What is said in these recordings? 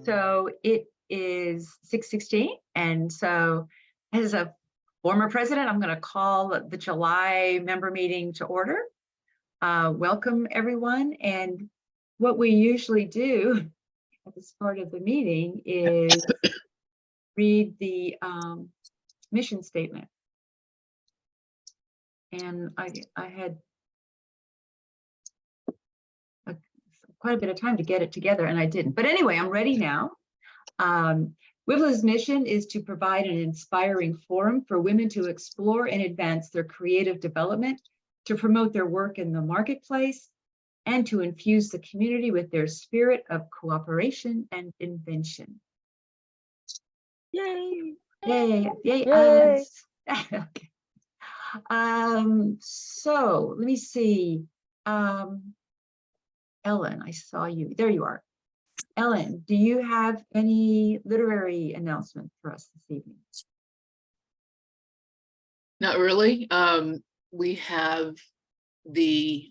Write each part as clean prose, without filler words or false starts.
So it is 6:16, and so as a former president, I'm going to call the July member meeting to order. Welcome, everyone. And what we usually do at the start of the meeting is read the mission statement. And I had quite a bit of time to get it together, and I didn't. But anyway, I'm ready now. WIVLA's mission is to provide an inspiring forum for women to explore and advance their creative development, to promote their work in the marketplace, and to infuse the community with their spirit of cooperation and invention. Yay! Yay! Yay! Yay. Okay. So let me see. Ellen, I saw you. There you are. Ellen, do you have any literary announcement for us this evening? Not really. We have the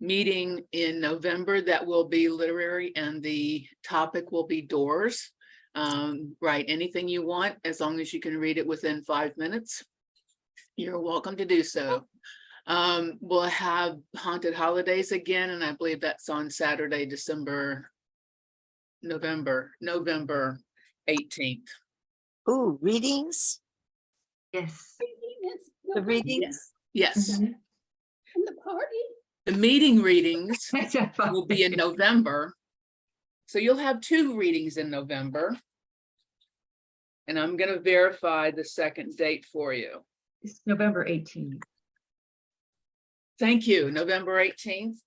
meeting in November that will be literary, and the topic will be doors. Write anything you want, as long as you can read it within 5 minutes. You're welcome to do so. We'll have Haunted Holidays again, and I believe that's on Saturday, November 18th. Ooh, readings? Yes. The readings? Yes. Mhm. And the party. The meeting readings will be in November. So you'll have 2 readings in November. And I'm going to verify the second date for you. It's November 18th. Thank you. November 18th.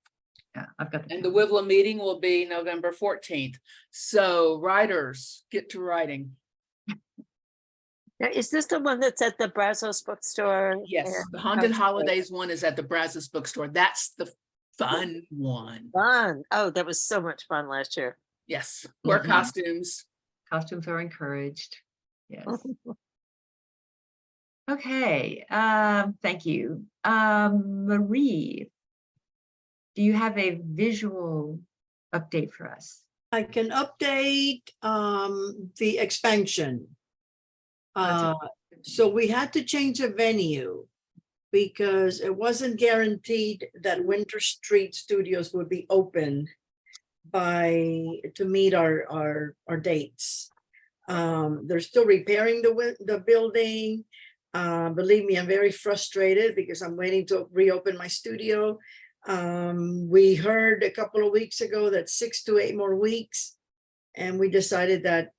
Yeah, I've got And the WIVLA meeting will be November 14th. So writers, get to writing. Now, is this the one that's at the Brazos bookstore? Yes, the Haunted Holidays one is at the Brazos bookstore. That's the fun one. Fun. Oh, that was so much fun last year. Yes, wear Mhm. costumes. Costumes are encouraged. Yes. Okay. Thank you. Marie, do you have a visual update for us? I can update the expansion. So we had to change the venue because it wasn't guaranteed that Winter Street Studios would be open to meet our dates. They're still repairing the building. Believe me, I'm very frustrated because I'm waiting to reopen my studio. We heard a couple of weeks ago that 6 to 8 more weeks, and we decided that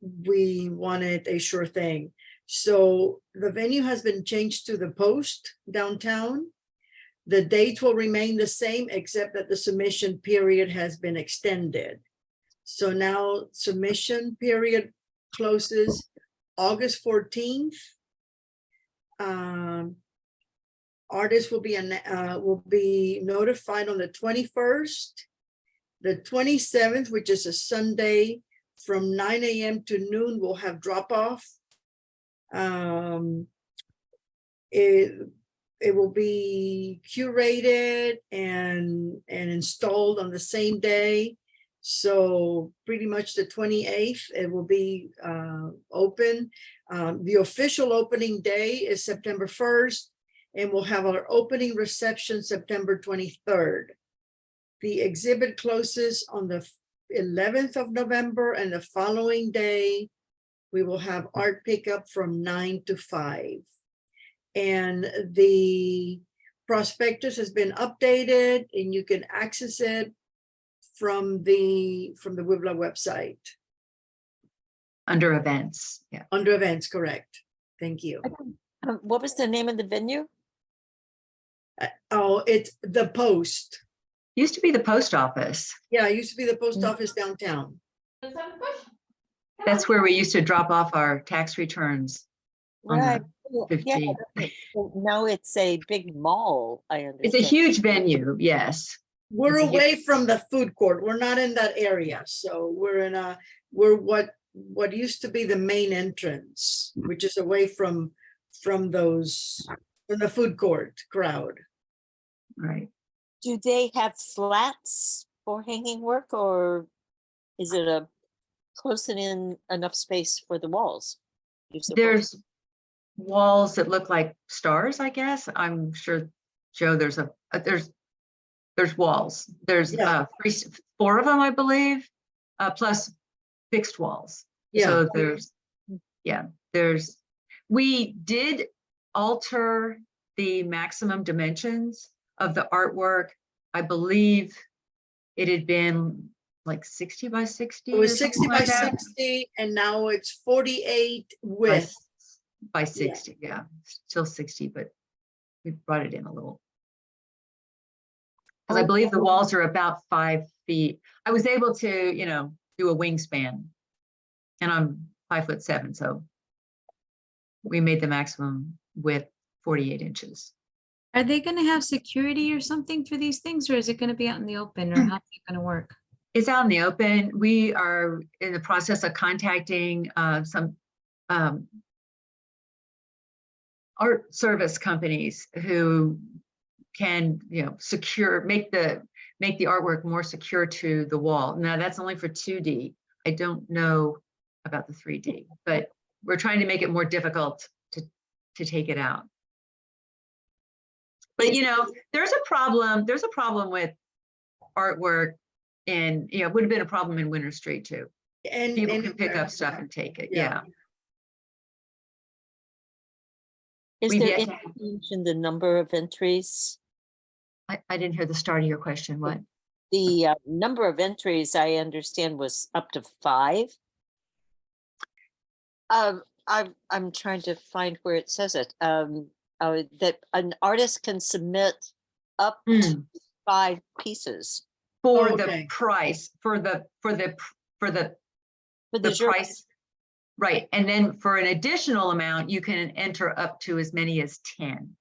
we wanted a sure thing. So the venue has been changed to the Post downtown. The dates will remain the same, except that the submission period has been extended. So now submission period closes August 14th. Artists will be notified on the 21st, the 27th, which is a Sunday, from 9 a.m. to noon. We'll have drop off. It will be curated and installed on the same day. So pretty much the 28th, it will be open. The official opening day is September 1st, and we'll have our opening reception September 23rd. The exhibit closes on the 11th of November, and the following day, we will have art pickup from 9 to 5. And the prospectus has been updated, and you can access it from the WIVLA website. Under events. Yeah. Under events, correct. Thank you. What was the name of the venue? Oh, it's the Post. Used to be the post office. Yeah, it used to be the post office downtown. That's where we used to drop off our tax returns. On the Right. Yeah. 15th. So now it's a big mall, I understand. It's a huge venue. Yes. We're It's a away from the food court. We're not in that area. So we're what used to be the main entrance, which is away from the food court crowd. Right. Do they have slats for hanging work, or Is it a closing in enough space for the walls? You suppose? There's walls that look like stars, I guess. I'm sure, Joe, there's walls. There's Yeah. 4 of them, I believe, plus fixed walls. Yeah. So we did alter the maximum dimensions of the artwork. I believe it had been like 60 by 60. It was or something 60 by like that. 60 and now it's 48 by, width. by 60, yeah, still 60, but we brought it in a little. Because I believe the walls are about 5 feet. I was able to, do a wingspan, and I'm 5'7", so we made the maximum width 48 inches. Are they going to have security or something for these things, or is it going to be out in the open, or how's it going to work? It's out in the open. We are in the process of contacting some art service companies who can, make the artwork more secure to the wall. Now that's only for 2D. I don't know about the 3D, but we're trying to make it more difficult to take it out. But there's a problem with artwork, and it would have been a problem in Winter Street too. And People can pick up stuff and take it. Yeah. Is We've there yet any to- change in the number of entries? I didn't hear the start of your question. What? The number of entries, I understand, was up to 5. I'm trying to find where it says it. That an artist can submit up to 5 pieces For Okay. the price, for the for the jury. price, right? And then for an additional amount, you can enter up to as many as 10.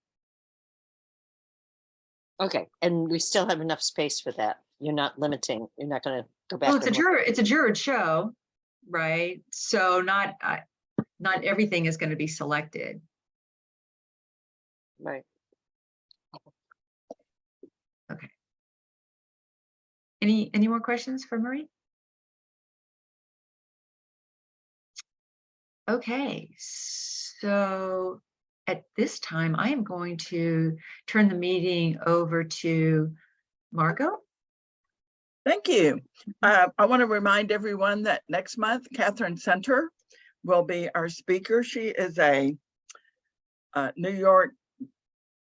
Okay, and we still have enough space for that. You're not limiting. You're not going to go back. Well, it's a and juror show, right? So not everything is going to be selected. right. Any more questions for Marie? Okay, so at this time, I am going to turn the meeting over to Margot. Thank you. I want to remind everyone that next month, Katherine Center will be our speaker. She is a New York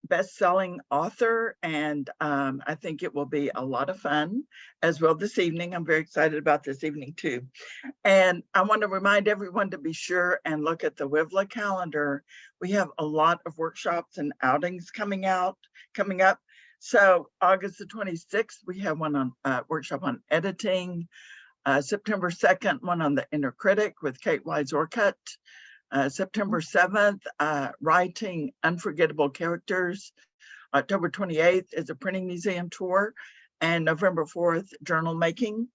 best-selling author, and I think it will be a lot of fun as well this evening. I'm very excited about this evening too. And I want to remind everyone to be sure and look at the WIVLA calendar. We have a lot of workshops and outings coming up. So August the 26th, we have one on workshop on editing. September 2nd, one on the inner critic with Kate Wise-Orcutt. September 7th, writing unforgettable characters. October 28th is a printing museum tour, and November 4th, journal making.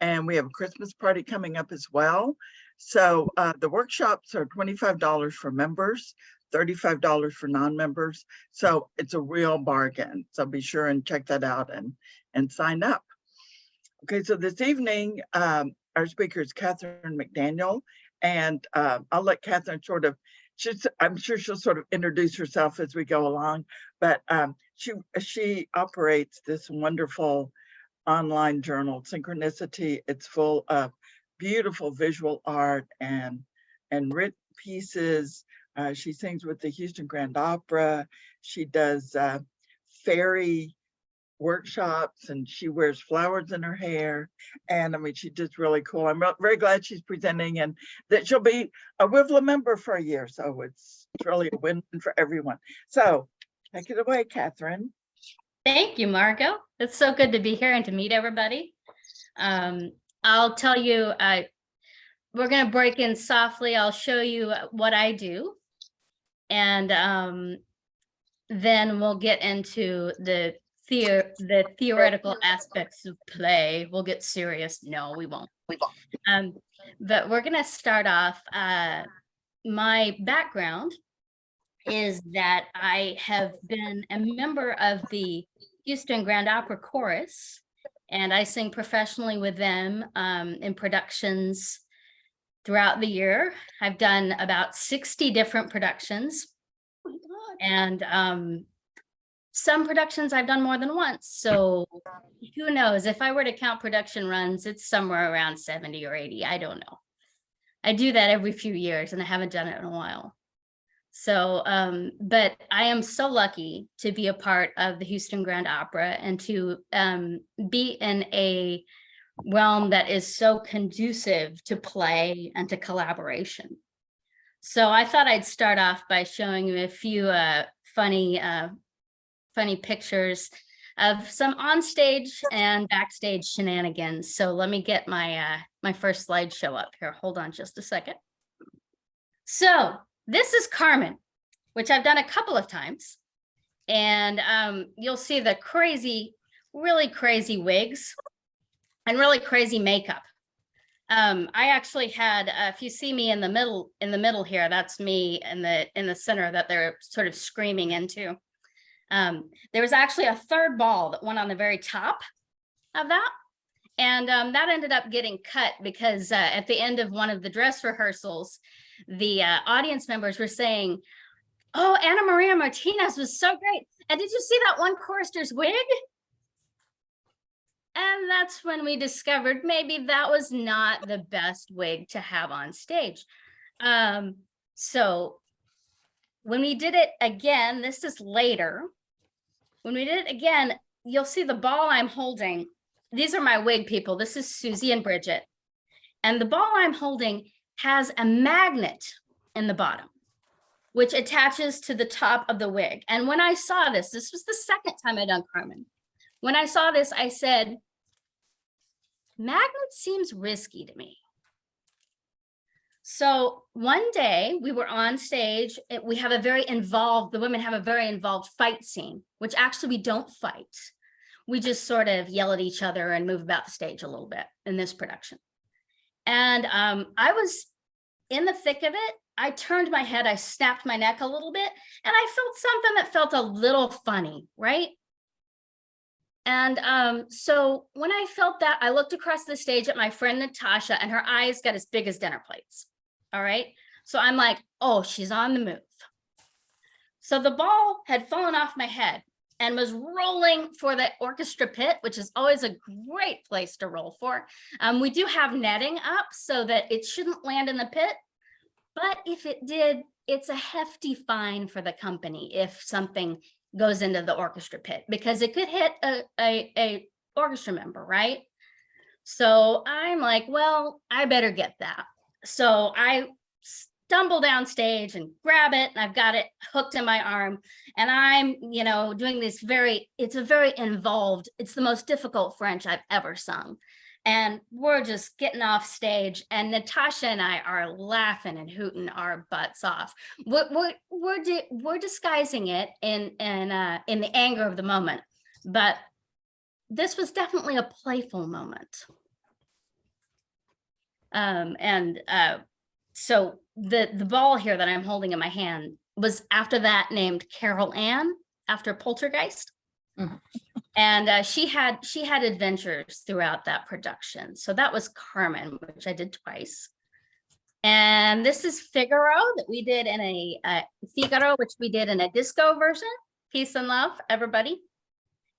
And we have a Christmas party coming up as well. So the workshops are $25 for members, $35 for non-members. So it's a real bargain. So be sure and check that out and sign up. Okay, so this evening, our speaker is Katherine McDaniel. And I'll let Katherine I'm sure she'll sort of introduce herself as we go along, but she operates this wonderful online journal, Synkroniciti. It's full of beautiful visual art and written pieces. She sings with the Houston Grand Opera. She does fairy workshops, and she wears flowers in her hair, and I mean, she's just really cool. I'm very glad she's presenting, and that she'll be a WIVLA member for a year, so it's really a win for everyone. So take it away, Katherine. Thank you, Margot. It's so good to be here and to meet everybody. I'll tell you, we're going to break in softly. I'll show you what I do, and then we'll get into the theoretical aspects of play. We'll get serious. No, we won't. But we're going to start off. My background is that I have been a member of the Houston Grand Opera Chorus and I sing professionally with them in productions throughout the year. I've done about 60 different productions. Oh my God. And some productions I've done more than once. So who knows? If I were to count production runs, it's somewhere around 70 or 80. I don't know. I do that every few years and I haven't done it in a while. So, but I am so lucky to be a part of the Houston Grand Opera and to be in a realm that is so conducive to play and to collaboration. So I thought I'd start off by showing you a few funny pictures of some onstage and backstage shenanigans. So let me get my my first slideshow up here. Hold on just a second. So this is Carmen, which I've done a couple of times. And you'll see the crazy, really crazy wigs and really crazy makeup. I actually had, if you see me in the middle here, that's me in the center that they're sort of screaming into. There was actually a third ball that went on the very top of that. And that ended up getting cut because at the end of one of the dress rehearsals, the audience members were saying, "Oh, Ana Maria Martinez was so great. And did you see that one chorister's wig?" And that's when we discovered maybe that was not the best wig to have on stage. So when we did it again, this is later. When we did it again, you'll see the ball I'm holding. These are my wig people. This is Susie and Bridget. And the ball I'm holding has a magnet in the bottom, which attaches to the top of the wig. And when I saw this, this was the second time I'd done Carmen. When I saw this, I said, magnet seems risky to me. So one day we were on stage. We have a very involved, the women have a very involved fight scene, which actually we don't fight. We just sort of yell at each other and move about the stage a little bit in this production. And I was in the thick of it. I turned my head, I snapped my neck a little bit, and I felt something that felt a little funny, right? And so when I felt that, I looked across the stage at my friend Natasha, and her eyes got as big as dinner plates. All right. So I'm like, oh, she's on the move. So the ball had fallen off my head and was rolling for the orchestra pit, which is always a great place to roll for. We do have netting up so that it shouldn't land in the pit. But if it did, it's a hefty fine for the company if something goes into the orchestra pit, because it could hit a orchestra member, right? So I'm like, well, I better get that. So I stumble down stage and grab it, and I've got it hooked in my arm, and I'm, you know, doing this it's a very involved, it's the most difficult French I've ever sung. And we're just getting off stage, and Natasha and I are laughing and hooting our butts off. We're disguising it in the anger of the moment, but this was definitely a playful moment. So the ball here that I'm holding in my hand was after that named Carol Ann, after Poltergeist. Mm-hmm. And she had adventures throughout that production. So that was Carmen, which I did twice. And this is Figaro that we did in which we did in a disco version. Peace and love, everybody.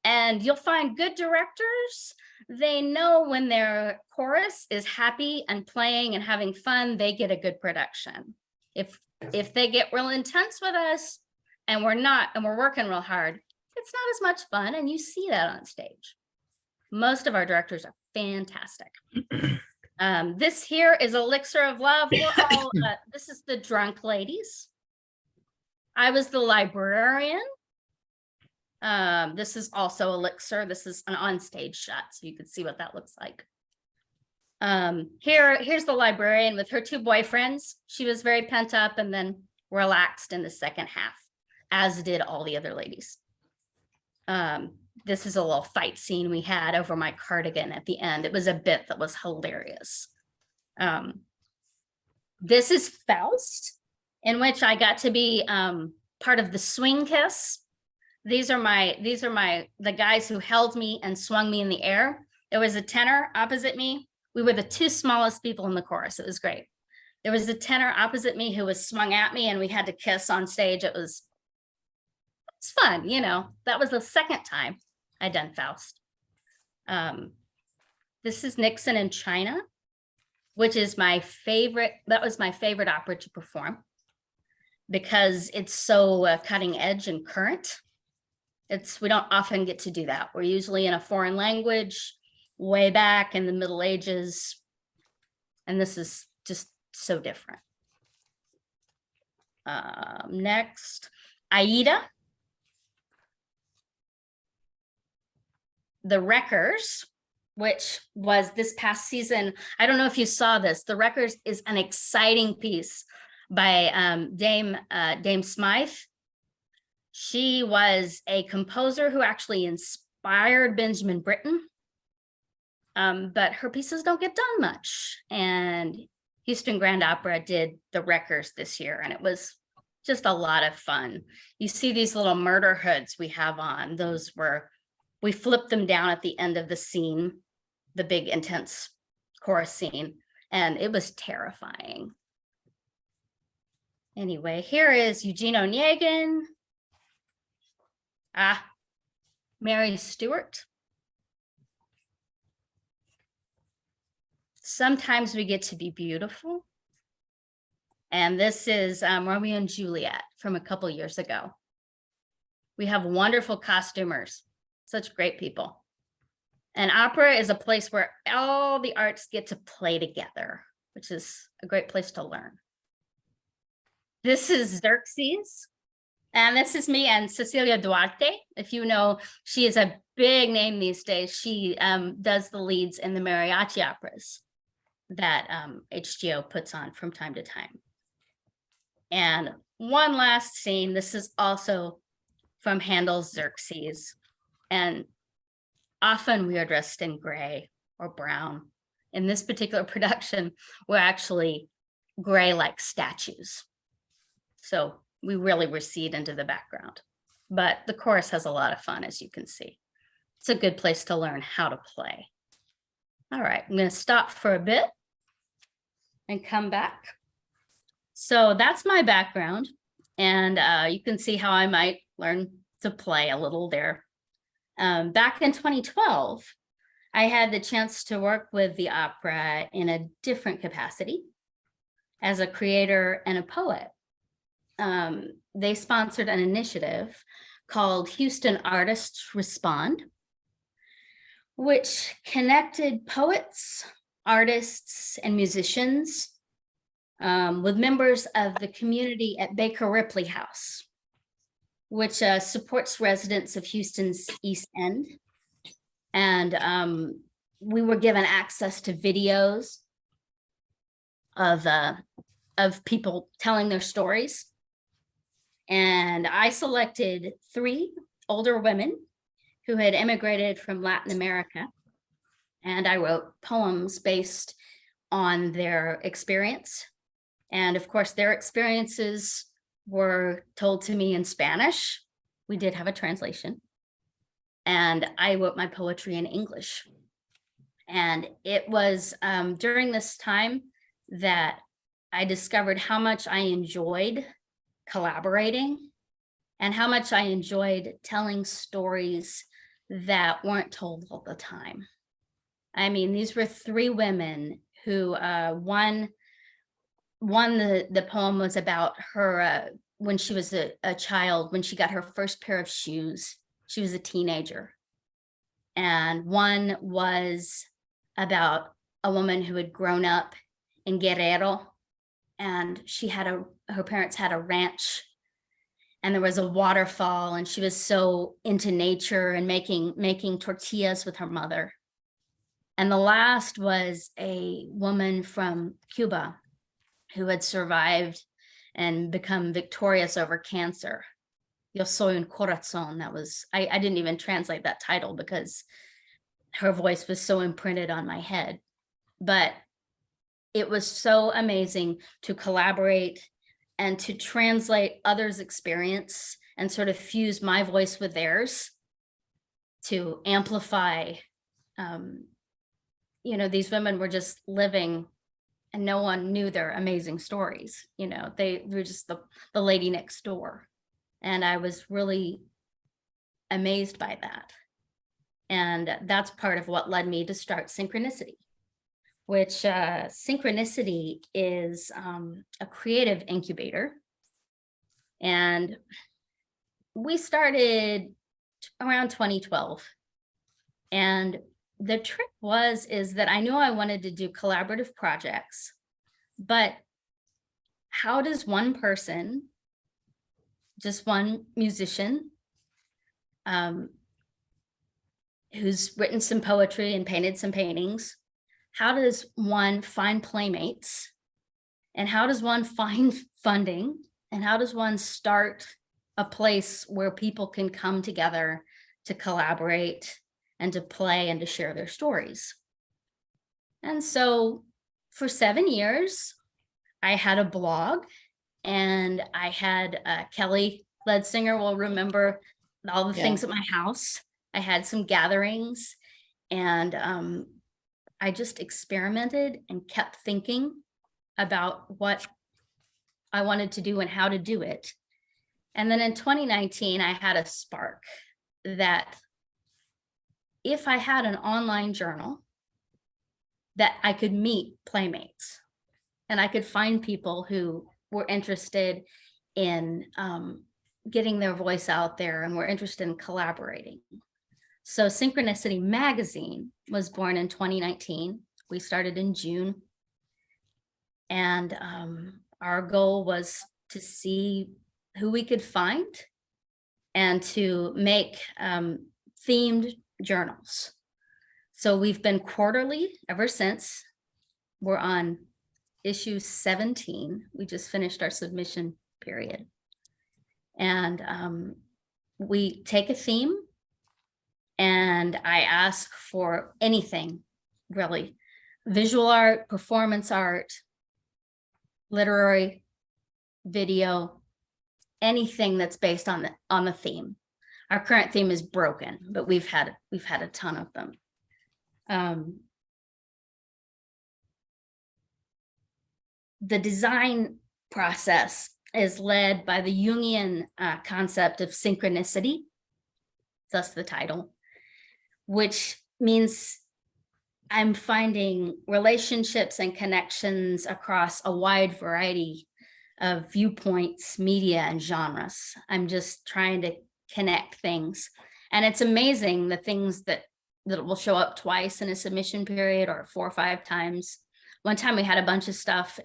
And you'll find good directors. They know when their chorus is happy and playing and having fun, they get a good production. If they get real intense with us and we're not, and we're working real hard, it's not as much fun, and you see that on stage. Most of our directors are fantastic. This here is Elixir of Love. We're all, this is the drunk ladies. I was the librarian. This is also Elixir. This is an onstage shot, so you can see what that looks like. Here's the librarian with her two boyfriends. She was very pent up and then relaxed in the second half, as did all the other ladies. This is a little fight scene we had over my cardigan at the end. It was a bit that was hilarious. This is Faust, in which I got to be part of the swing kiss. These are the guys who held me and swung me in the air. There was a tenor opposite me. We were the two smallest people in the chorus. It was great. There was a tenor opposite me who was swung at me and we had to kiss on stage. It's fun, you know. That was the second time I'd done Faust. This is Nixon in China, which is my favorite. That was my favorite opera to perform because it's so cutting edge and current. We don't often get to do that. We're usually in a foreign language, way back in the Middle Ages. And this is just so different. Next, Aida. The Wreckers, which was this past season. I don't know if you saw this. The Wreckers is an exciting piece by Dame Smythe. She was a composer who actually inspired Benjamin Britten. But her pieces don't get done much. And Houston Grand Opera did The Wreckers this year, and it was just a lot of fun. You see these little murder hoods we have on. We flipped them down at the end of the scene, the big intense chorus scene, and it was terrifying. Anyway, here is Eugene Onegin. Mary Stewart. Sometimes we get to be beautiful. And this is Romeo and Juliet from a couple years ago. We have wonderful costumers, such great people. And opera is a place where all the arts get to play together, which is a great place to learn. This is Xerxes. And this is me and Cecilia Duarte. If you know, she is a big name these days. She does the leads in the mariachi operas that HGO puts on from time to time. And one last scene. This is also from Handel's Xerxes. And often we are dressed in gray or brown. In this particular production, we're actually gray like statues. So we really recede into the background. But the chorus has a lot of fun, as you can see. It's a good place to learn how to play. All right, I'm going to stop for a bit and come back. So that's my background. And you can see how I might learn to play a little there. Back in 2012, I had the chance to work with the opera in a different capacity as a creator and a poet. They sponsored an initiative called Houston Artists Respond, which connected poets, artists, and musicians with members of the community at Baker Ripley House, which supports residents of Houston's East End. And we were given access to videos of people telling their stories. And I selected 3 older women who had immigrated from Latin America. And I wrote poems based on their experience. And of course, their experiences were told to me in Spanish. We did have a translation. And I wrote my poetry in English. And it was during this time that I discovered how much I enjoyed collaborating and how much I enjoyed telling stories that weren't told all the time. I mean, these were 3 women who one the poem was about her when she was a child, when she got her first pair of shoes. She was a teenager. And one was about a woman who had grown up in Guerrero, and she had her parents had a ranch, and there was a waterfall, and she was so into nature and making tortillas with her mother. And the last was a woman from Cuba who had survived and become victorious over cancer. Yo soy un corazón. That was, I didn't even translate that title because her voice was so imprinted on my head. But it was so amazing to collaborate and to translate others' experience and sort of fuse my voice with theirs to amplify these women were just living and no one knew their amazing stories. They were just the lady next door. And I was really amazed by that. And that's part of what led me to start Synkroniciti, which Synkroniciti is a creative incubator. And we started around 2012. And the trick is that I knew I wanted to do collaborative projects, but how does one person, just one musician, who's written some poetry and painted some paintings, how does one find playmates? And how does one find funding? And how does one start a place where people can come together to collaborate and to play and to share their stories? And so for 7 years, I had a blog, and I had Kelly Ledsinger will remember all the things at my house. I had some gatherings, and I just experimented and kept thinking about what I wanted to do and how to do it. And then in 2019, I had a spark that if I had an online journal, that I could meet playmates and I could find people who were interested in getting their voice out there and were interested in collaborating. So Synkroniciti Magazine was born in 2019. We started in June. And our goal was to see who we could find and to make themed journals. So we've been quarterly ever since. We're on issue 17. We just finished our submission period. And we take a theme and I ask for anything, really. Visual art, performance art, literary, video, anything that's based on the theme. Our current theme is broken, but we've had a ton of them. The design process is led by the Jungian concept of synchronicity, thus the title, which means I'm finding relationships and connections across a wide variety of viewpoints, media, and genres. I'm just trying to connect things. And it's amazing the things that will show up twice in a submission period or 4 or 5 times. One time we had a bunch of stuff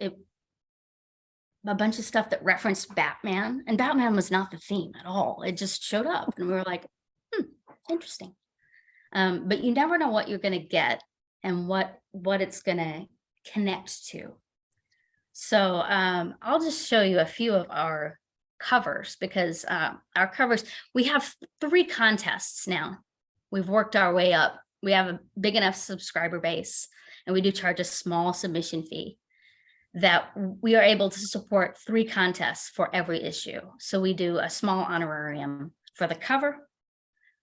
that referenced Batman, and Batman was not the theme at all. It just showed up and we were like, interesting. But you never know what you're going to get and what it's going to connect to. So I'll just show you a few of our covers, because our covers, we have 3 contests now. We've worked our way up. We have a big enough subscriber base, and we do charge a small submission fee that we are able to support 3 contests for every issue. So we do a small honorarium for the cover,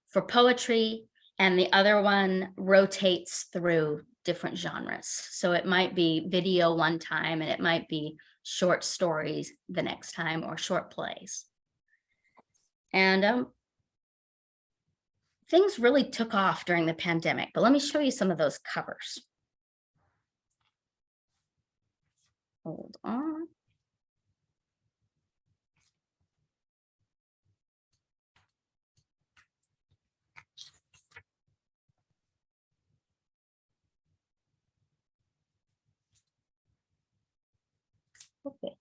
for poetry, and the other one rotates through different genres. So it might be video one time, and it might be short stories the next time, or short plays. And things really took off during the pandemic, but let me show you some of those covers. Hold on. Okay.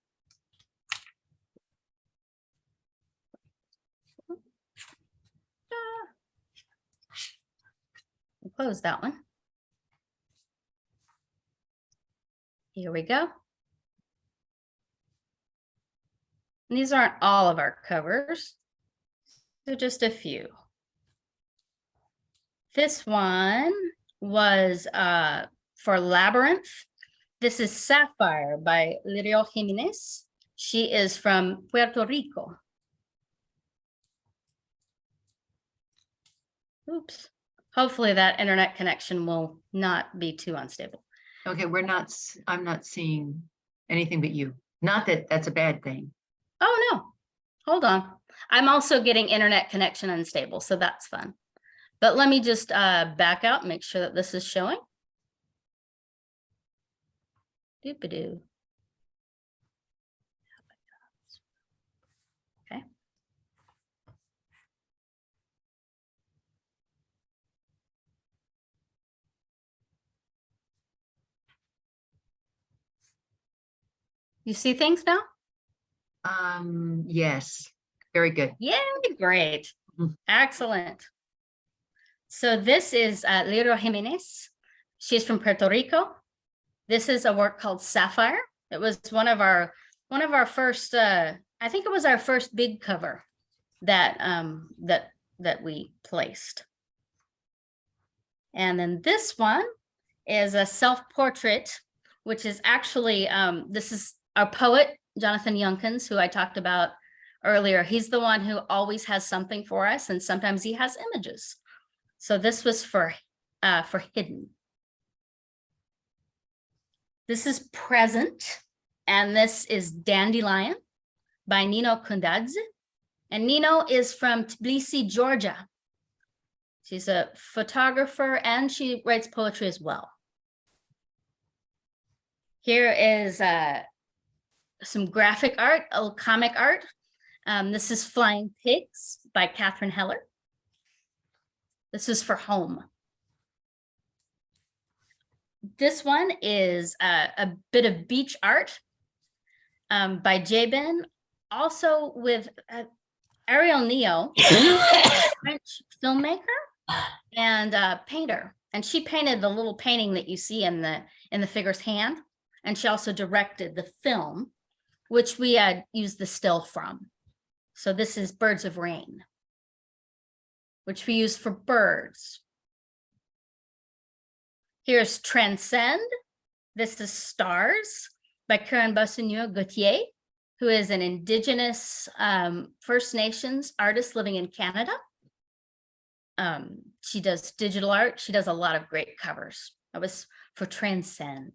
We'll close that one. Here we go. And these aren't all of our covers, so just a few. This one was for Labyrinth. This is Sapphire by Lirio Jimenez. She is from Puerto Rico. Oops. Hopefully that internet connection will not be too unstable. Okay, I'm not seeing anything but you. Not that that's a bad thing. Oh, no, hold on. I'm also getting internet connection unstable, so that's fun. But let me just back out, make sure that this is showing. Doop-a-doo. Okay. You see things now? Yes, very good. Yeah, great. Mhm. Excellent. So this is Liro Jimenez. She's from Puerto Rico. This is a work called Sapphire. It was one of our first, I think it was our first big cover that that we placed. And then this one is a self-portrait, which is actually, this is our poet, Jonathan Younkins, who I talked about earlier. He's the one who always has something for us, and sometimes he has images. So this was for hidden. This is Present, and this is Dandelion by Nino Kundadze. And Nino is from Tbilisi, Georgia. She's a photographer and she writes poetry as well. Here is some graphic art, a comic art. This is Flying Pigs by Catherine Heller. This is for home. This one is a bit of beach art by Jabin, also with Ariel Neo, French filmmaker and painter. And she painted the little painting that you see in the figure's hand. And she also directed the film, which we used the still from. So this is Birds of Rain, which we use for birds. Here's Transcend. This is Stars by Karen Bossonnier-Gauthier, who is an Indigenous First Nations artist living in Canada. She does digital art. She does a lot of great covers. That was for Transcend.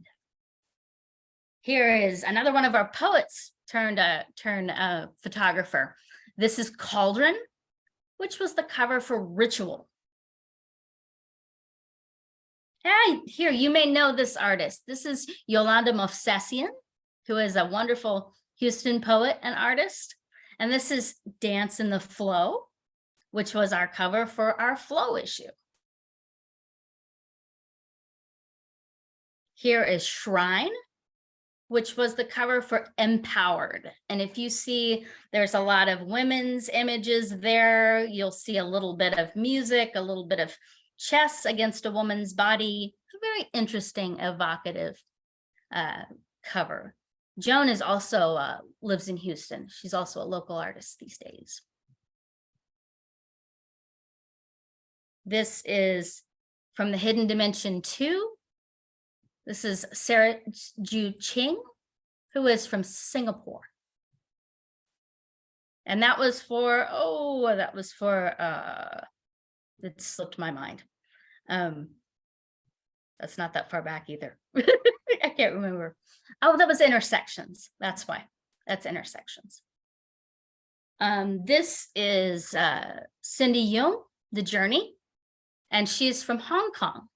Here is another one of our poets turned photographer. This is Cauldron, which was the cover for Ritual. Hey, here, you may know this artist. This is Yolanda Movsesian, who is a wonderful Houston poet and artist. And this is Dance in the Flow, which was our cover for our Flow issue. Here is Shrine, which was the cover for Empowered. And if you see, there's a lot of women's images there. You'll see a little bit of music, a little bit of chess against a woman's body. A very interesting, evocative cover. Joan is also lives in Houston. She's also a local artist these days. This is from the Hidden Dimension 2. This is Sarah Ju Ching, who is from Singapore. And that was for, it slipped my mind. That's not that far back either. I can't remember. Oh, that was Intersections. That's why. That's Intersections. This is Cindy Yung, The Journey, and she's from Hong Kong.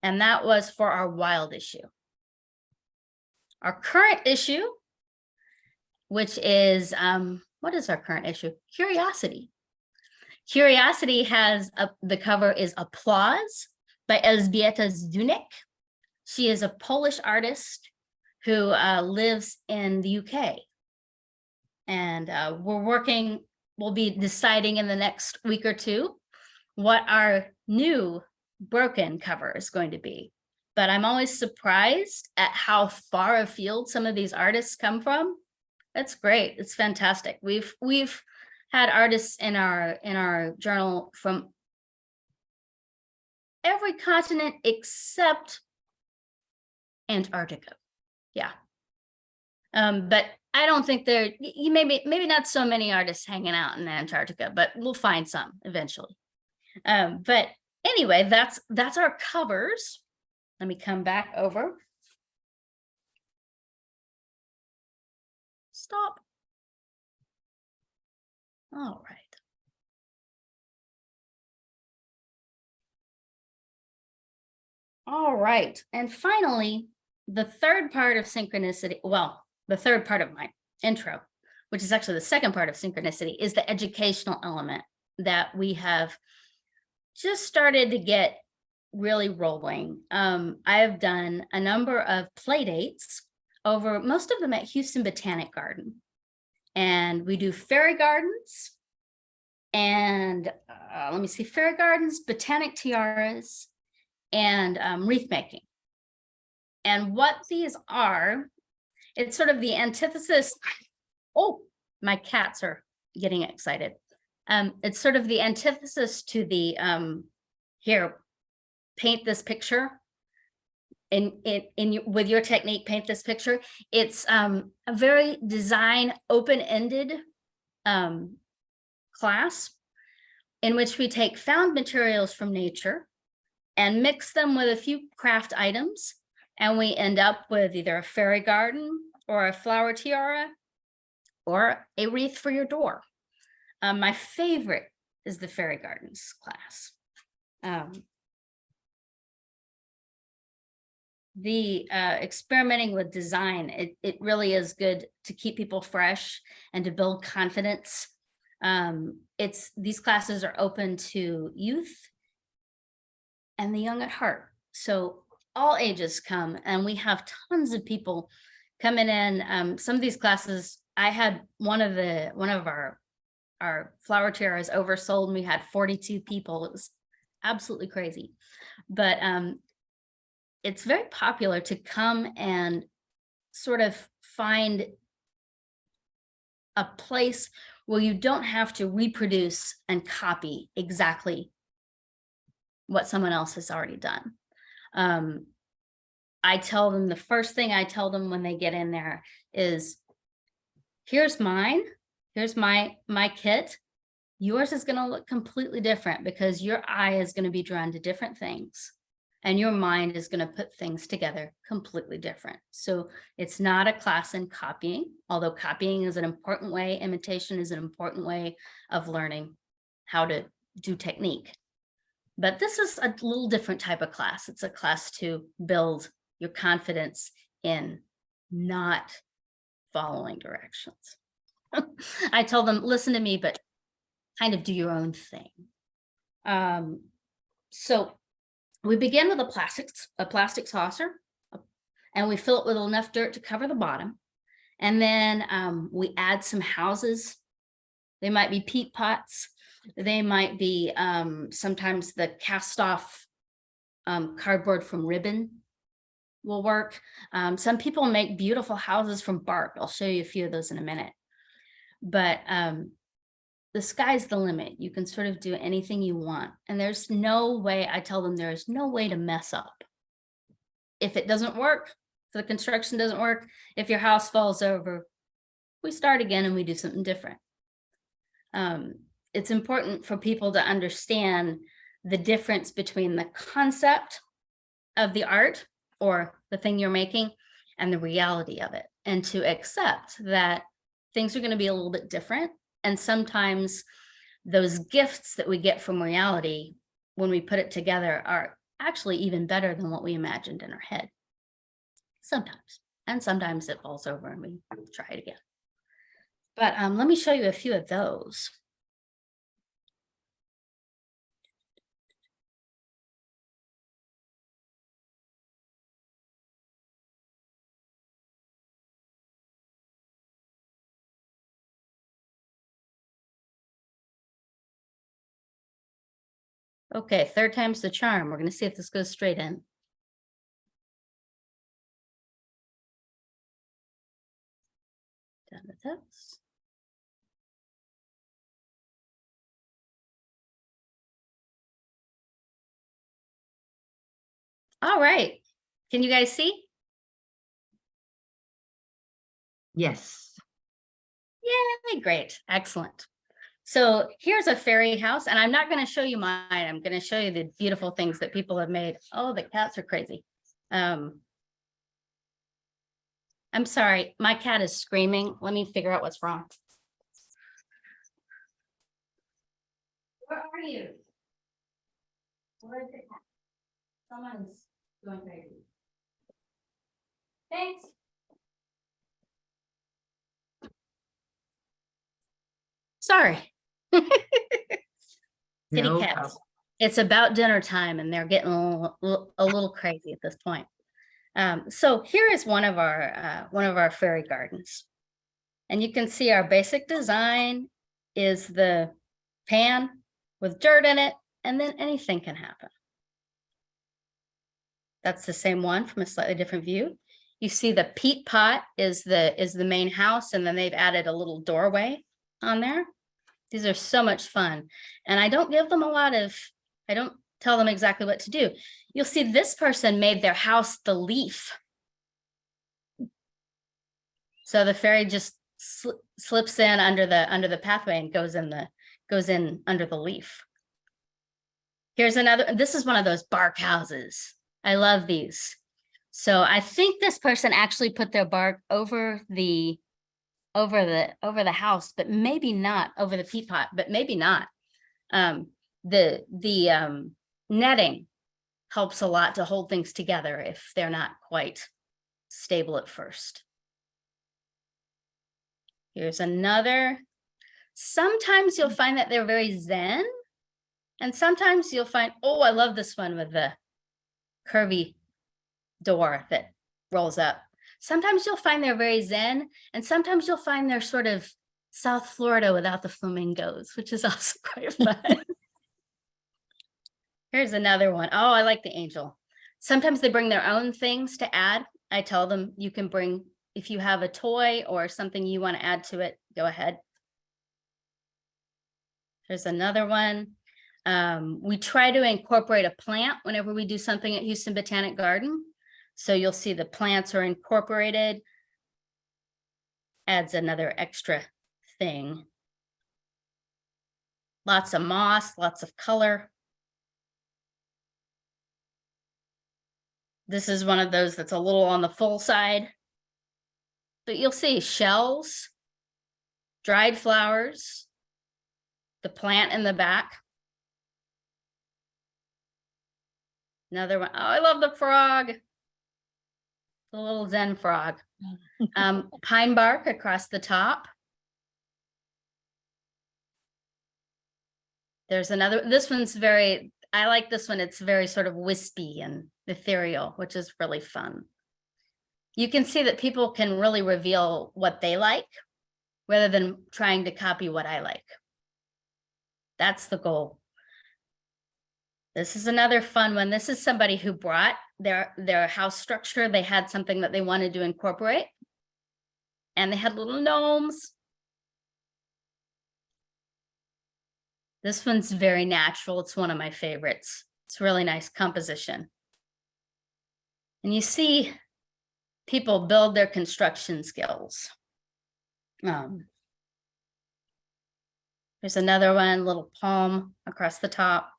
And that was for our Wild issue. Our current issue, which is, what is our current issue? Curiosity. Curiosity has, the cover is Applause by Elżbieta Zdunek. She is a Polish artist who lives in the UK. And we'll be deciding in the next week or two what our new broken cover is going to be. But I'm always surprised at how far afield some of these artists come from. That's great. It's fantastic. We've had artists in our journal from every continent except Antarctica. Yeah. But I don't think you maybe not so many artists hanging out in Antarctica, but we'll find some eventually. But anyway, that's our covers. Let me come back over. Stop. All right. All right. And finally, the third part of synchronicity, well, the third part of my intro, which is actually the second part of synchronicity, is the educational element that we have just started to get really rolling. I have done a number of play dates over, most of them at Houston Botanic Garden. And we do fairy gardens and let me see, fairy gardens, botanic tiaras, and wreath making. And what these are, it's sort of the antithesis. Oh, my cats are getting excited. It's sort of the antithesis to the, here, paint this picture. With your technique, paint this picture. It's a very design open-ended class in which we take found materials from nature and mix them with a few craft items, and we end up with either a fairy garden or a flower tiara or a wreath for your door. My favorite is the fairy gardens class. The experimenting with design, it really is good to keep people fresh and to build confidence. These classes are open to youth and the young at heart. So all ages come, and we have tons of people coming in. Some of these classes, I had one of our flower tiaras oversold, and we had 42 people. It was absolutely crazy. But it's very popular to come and sort of find a place where you don't have to reproduce and copy exactly what someone else has already done. I tell them, the first thing I tell them when they get in there is, here's mine, here's my kit. Yours is going to look completely different because your eye is going to be drawn to different things. And your mind is going to put things together completely different. So it's not a class in copying, although copying is an important way, imitation is an important way of learning how to do technique. But this is a little different type of class. It's a class to build your confidence in not following directions. I told them, listen to me, but kind of do your own thing. So we begin with a plastic saucer, and we fill it with enough dirt to cover the bottom. And then we add some houses. They might be peat pots. They might be sometimes the cast off cardboard from ribbon will work. Some people make beautiful houses from bark. I'll show you a few of those in a minute. But the sky's the limit. You can sort of do anything you want. And there's no way, I tell them, there's no way to mess up. If it doesn't work, if the construction doesn't work, if your house falls over, we start again and we do something different. It's important for people to understand the difference between the concept of the art or the thing you're making and the reality of it, and to accept that things are going to be a little bit different. And sometimes those gifts that we get from reality, when we put it together, are actually even better than what we imagined in our head. Sometimes. And sometimes it falls over and we try it again. But let me show you a few of those. Okay, third time's the charm. We're going to see if this goes straight in. Done with this. All right. Can you guys see? Yes. Yay, great, excellent. So here's a fairy house, and I'm not going to show you mine. I'm going to show you the beautiful things that people have made. Oh, the cats are crazy. I'm sorry, my cat is screaming. Let me figure out what's wrong. Where are you? Where is the cat? Someone's going crazy. Thanks. Sorry. Kitty No cats. problem. It's about dinner time and they're getting a little crazy at this point. So here is one of our fairy gardens. And you can see our basic design is the pan with dirt in it, and then anything can happen. That's the same one from a slightly different view. You see the peat pot is the main house, and then they've added a little doorway on there. These are so much fun. And I don't give them I don't tell them exactly what to do. You'll see this person made their house the leaf. So the fairy just slips in under the pathway and goes in under the leaf. Here's another, this is one of those bark houses. I love these. So I think this person actually put their bark over the house, but maybe not over the peat pot, but maybe not. The netting helps a lot to hold things together if they're not quite stable at first. Here's another. Sometimes you'll find that they're very zen, and sometimes you'll find, oh, I love this one with the curvy door that rolls up. Sometimes you'll find they're very zen, and sometimes you'll find they're sort of South Florida without the flamingos, which is also quite fun. Here's another one. Oh, I like the angel. Sometimes they bring their own things to add. I tell them you can bring, if you have a toy or something you want to add to it, go ahead. There's another one. We try to incorporate a plant whenever we do something at Houston Botanic Garden. So you'll see the plants are incorporated. Adds another extra thing. Lots of moss, lots of color. This is one of those that's a little on the full side. But you'll see shells, dried flowers, the plant in the back. Another one. Oh, I love the frog. The little Zen frog. Pine bark across the top. There's another, this one's very, I like this one. It's very sort of wispy and ethereal, which is really fun. You can see that people can really reveal what they like rather than trying to copy what I like. That's the goal. This is another fun one. This is somebody who brought their house structure. They had something that they wanted to incorporate, and they had little gnomes. This one's very natural. It's one of my favorites. It's really nice composition. And you see people build their construction skills. There's another one, little palm across the top.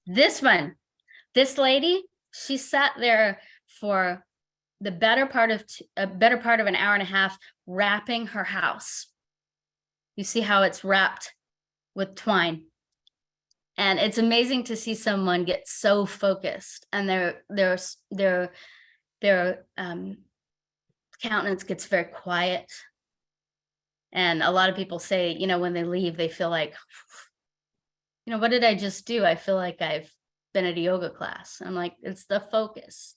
This one, this lady, she sat there for the better part of an hour and a half wrapping her house. You see how it's wrapped with twine. And it's amazing to see someone get so focused, and their countenance gets very quiet. And a lot of people say, you know, when they leave, they feel like, you know, what did I just do? I feel like I've been at a yoga class. I'm like, it's the focus.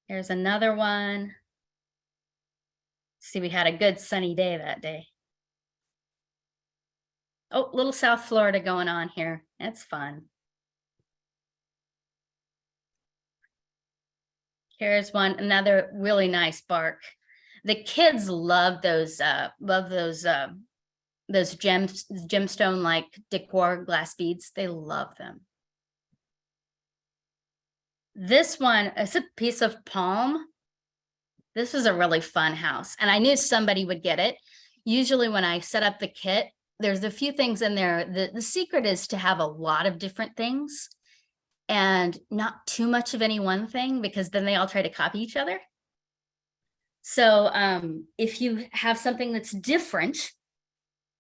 Here's another one. See, we had a good sunny day that day. Oh, little South Florida going on here. That's fun. Here's one, another really nice bark. The kids love those gemstone like decor glass beads. They love them. This one is a piece of palm. This was a really fun house, and I knew somebody would get it. Usually when I set up the kit, there's a few things in there. The secret is to have a lot of different things and not too much of any one thing, because then they all try to copy each other. So if you have something that's different,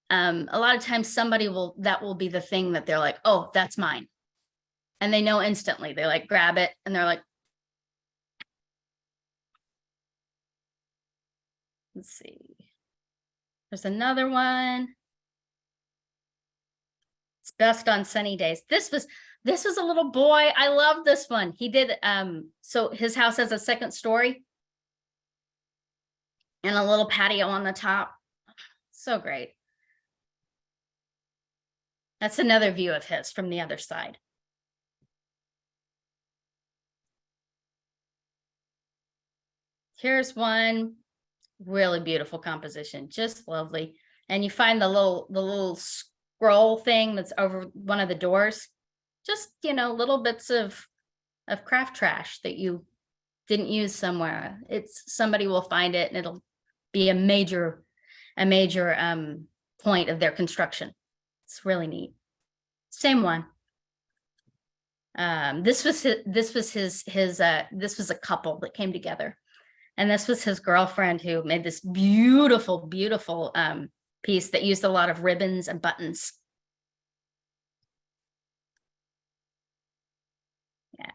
a lot of times that will be the thing that they're like, oh, that's mine. And they know instantly. They like grab it and they're like, let's see. There's another one. It's best on sunny days. This was a little boy. I love this one. He did, so his house has a second story and a little patio on the top. So great. That's another view of his from the other side. Here's one really beautiful composition, just lovely. And you find the little scroll thing that's over one of the doors. Just, little bits of craft trash that you didn't use somewhere. Somebody will find it and it'll be a major point of their construction. It's really neat. Same one. This was a couple that came together, and this was his girlfriend who made this beautiful piece that used a lot of ribbons and buttons. Yeah.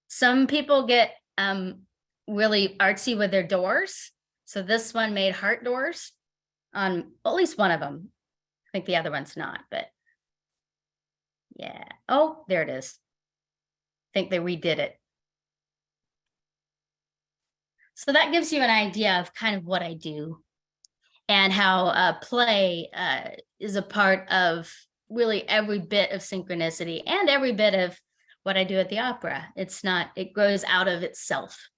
Some people get really artsy with their doors. So this one made heart doors on at least one of them. I think the other one's not, but yeah. Oh, there it is. I think they redid it. So that gives you an idea of kind of what I do and how play is a part of really every bit of synchronicity and every bit of what I do at the opera. It grows out of itself.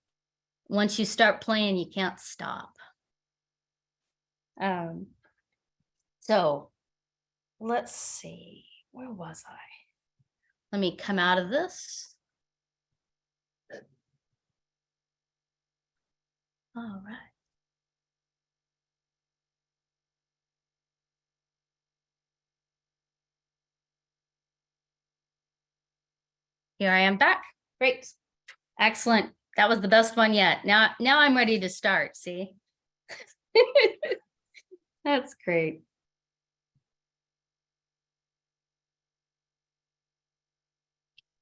Once you start playing, you can't stop. So let's see, where was I? Let me come out of this. All right. Here I am back. Great. Excellent. That was the best one yet. Now I'm ready to start, see? That's great.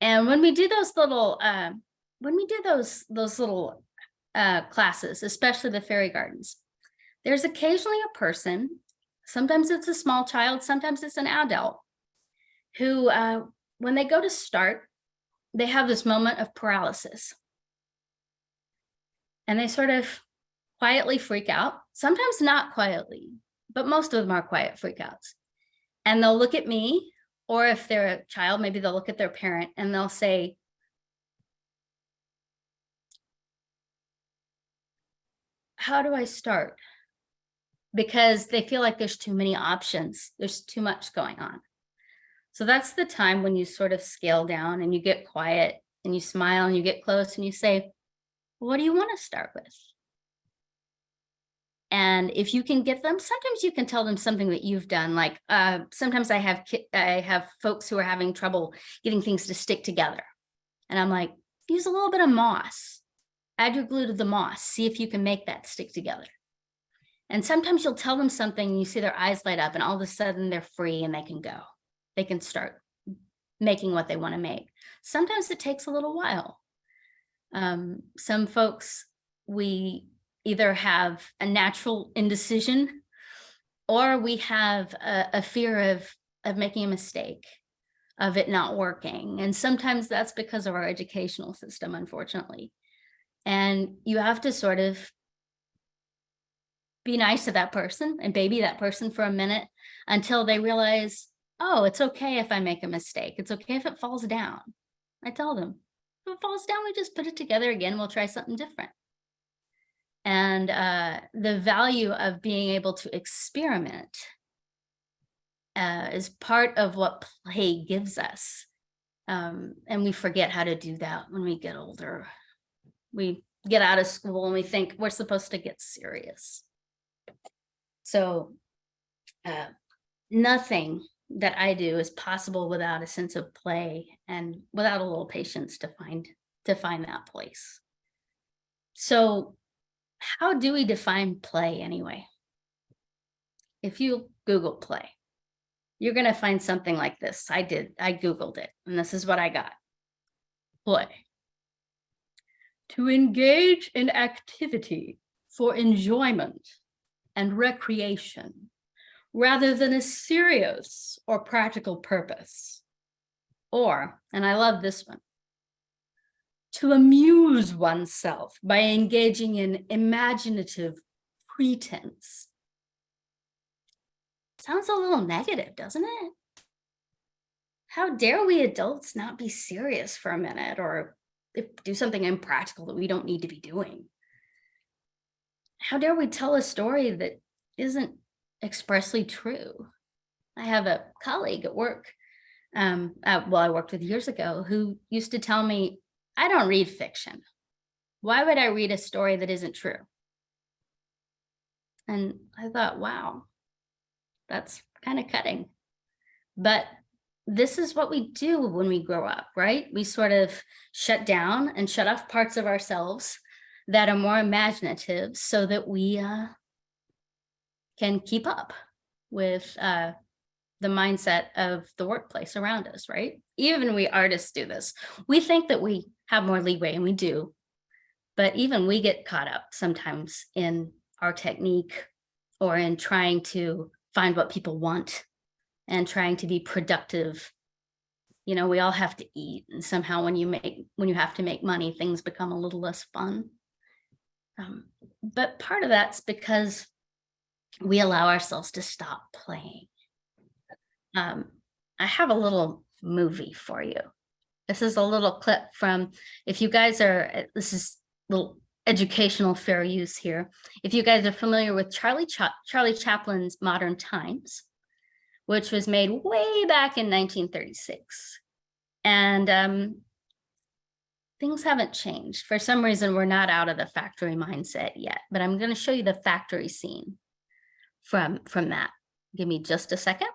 And when we do those little classes, especially the fairy gardens, there's occasionally a person, sometimes it's a small child, sometimes it's an adult, who when they go to start, they have this moment of paralysis. And they sort of quietly freak out, sometimes not quietly, but most of them are quiet freakouts. And they'll look at me, or if they're a child, maybe they'll look at their parent and they'll say, how do I start? Because they feel like there's too many options. There's too much going on. So that's the time when you sort of scale down and you get quiet and you smile and you get close and you say, what do you want to start with? And if you can get them, sometimes you can tell them something that you've done. Like sometimes I have folks who are having trouble getting things to stick together. And I'm like, use a little bit of moss. Add your glue to the moss. See if you can make that stick together. And sometimes you'll tell them something and you see their eyes light up and all of a sudden they're free and they can go. They can start making what they want to make. Sometimes it takes a little while. Some folks, we either have a natural indecision or we have a fear of making a mistake, of it not working. And sometimes that's because of our educational system, unfortunately. And you have to sort of be nice to that person and baby that person for a minute until they realize, oh, it's okay if I make a mistake. It's okay if it falls down. I tell them, if it falls down, we just put it together again. We'll try something different. And the value of being able to experiment is part of what play gives us. And we forget how to do that when we get older. We get out of school and we think we're supposed to get serious. So nothing that I do is possible without a sense of play and without a little patience to find that place. So how do we define play anyway? If you Google play, you're going to find something like this. I Googled it, and this is what I got. Play. To engage in activity for enjoyment and recreation, rather than a serious or practical purpose. Or, and I love this one, to amuse oneself by engaging in imaginative pretense. Sounds a little negative, doesn't it? How dare we adults not be serious for a minute or do something impractical that we don't need to be doing? How dare we tell a story that isn't expressly true? I have a colleague at work, I worked with years ago, who used to tell me, I don't read fiction. Why would I read a story that isn't true? And I thought, wow, that's kind of cutting. But this is what we do when we grow up, right? We sort of shut down and shut off parts of ourselves that are more imaginative so that we can keep up with the mindset of the workplace around us, right? Even we artists do this. We think that we have more leeway, and we do, but even we get caught up sometimes in our technique or in trying to find what people want and trying to be productive. You know, we all have to eat, and somehow when you have to make money, things become a little less fun. But part of that's because we allow ourselves to stop playing. I have a little movie for you. This is a little clip from, if you guys are, this is a little educational fair use here. If you guys are familiar with Charlie Chaplin's Modern Times, which was made way back in 1936. And things haven't changed. For some reason, we're not out of the factory mindset yet, but I'm going to show you the factory scene from that. Give me just a second.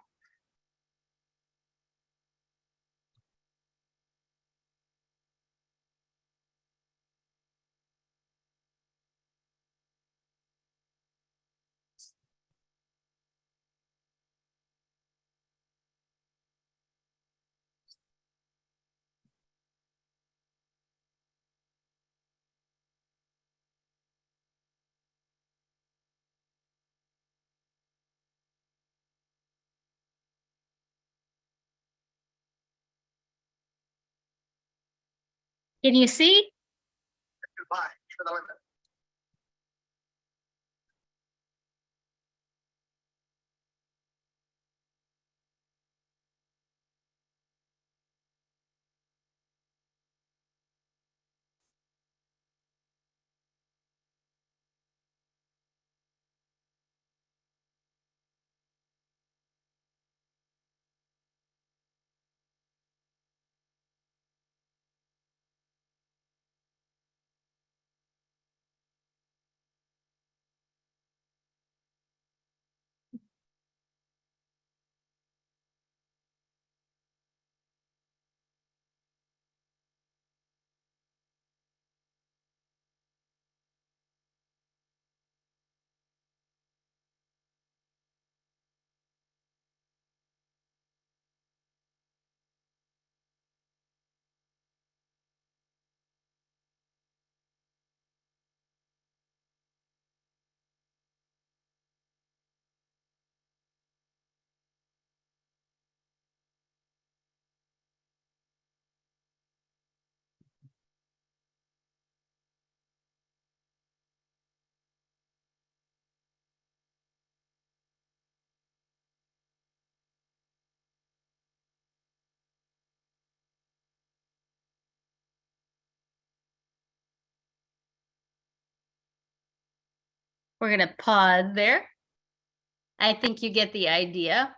Can you see? We're going to pause there. I think you get the idea.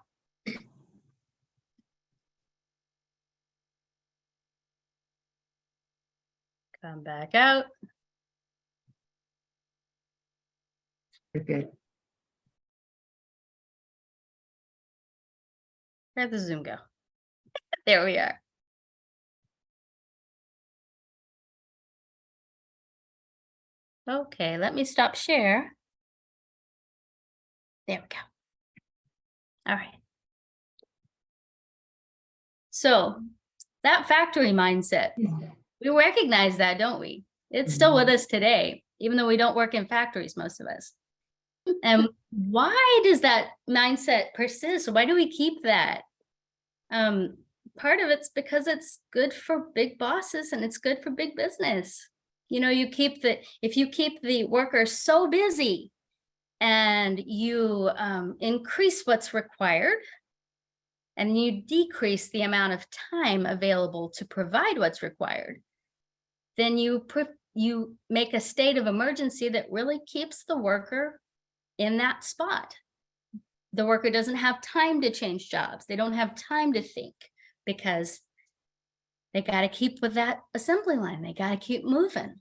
Come back out. Very good. Where'd the Zoom go? There we are. Okay, let me stop share. There we go. All right. So that factory mindset, we recognize that, don't we? It's still with us today, even though we don't work in factories, most of us. And why does that mindset persist? Why do we keep that? Part of it's because it's good for big bosses and it's good for big business. You know, if you keep the workers so busy and you increase what's required and you decrease the amount of time available to provide what's required, then you make a state of emergency that really keeps the worker in that spot. The worker doesn't have time to change jobs. They don't have time to think because they got to keep with that assembly line. They got to keep moving.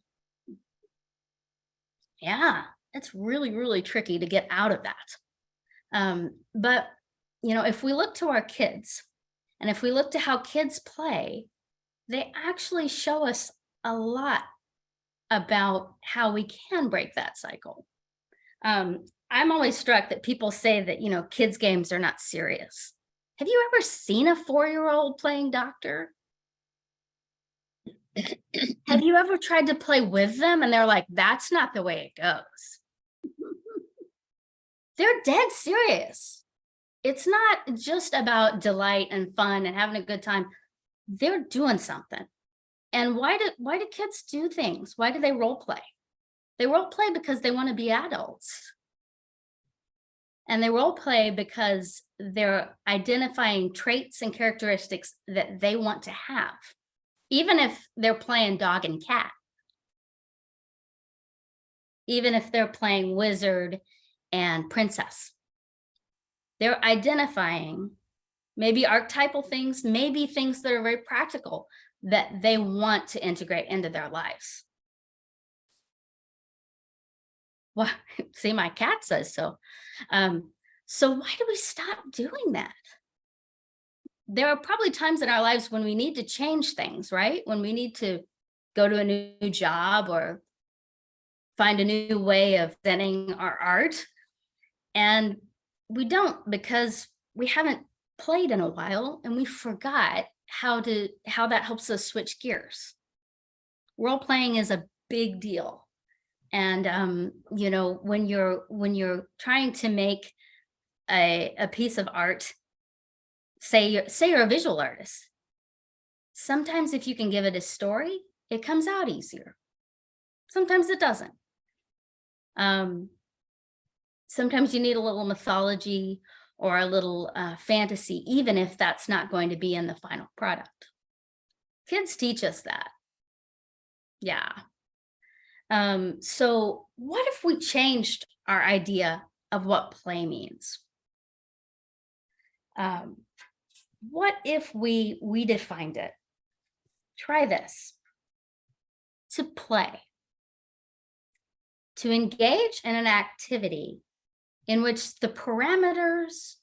Yeah, it's really, really tricky to get out of that. But, you know, if we look to our kids and if we look to how kids play, they actually show us a lot about how we can break that cycle. I'm always struck that people say that, you know, kids' games are not serious. Have you ever seen a 4-year-old playing doctor? Have you ever tried to play with them and they're like, that's not the way it goes? They're dead serious. It's not just about delight and fun and having a good time. They're doing something. And why do kids do things? Why do they role play? They role play because they want to be adults. And they role play because they're identifying traits and characteristics that they want to have, even if they're playing dog and cat, even if they're playing wizard and princess. They're identifying maybe archetypal things, maybe things that are very practical that they want to integrate into their lives. Well, see, my cat says so. So why do we stop doing that? There are probably times in our lives when we need to change things, right? When we need to go to a new job or find a new way of presenting our art. And we don't because we haven't played in a while and we forgot how that helps us switch gears. Role playing is a big deal. And you know, when you're trying to make a piece of art, say you're a visual artist, sometimes if you can give it a story, it comes out easier. Sometimes it doesn't. Sometimes you need a little mythology or a little fantasy, even if that's not going to be in the final product. Kids teach us that. Yeah. So what if we changed our idea of what play means? What if we defined it? Try this. To play. To engage in an activity in which the parameters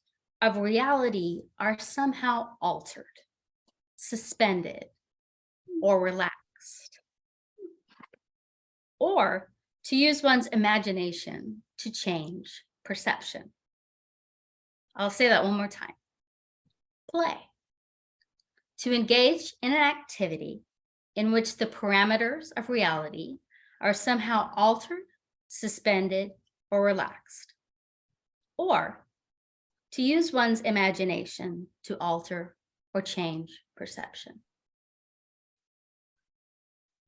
of reality are somehow altered, suspended, or relaxed. Or to use one's imagination to change perception. I'll say that one more time. Play. To engage in an activity in which the parameters of reality are somehow altered, suspended, or relaxed. Or to use one's imagination to alter or change perception.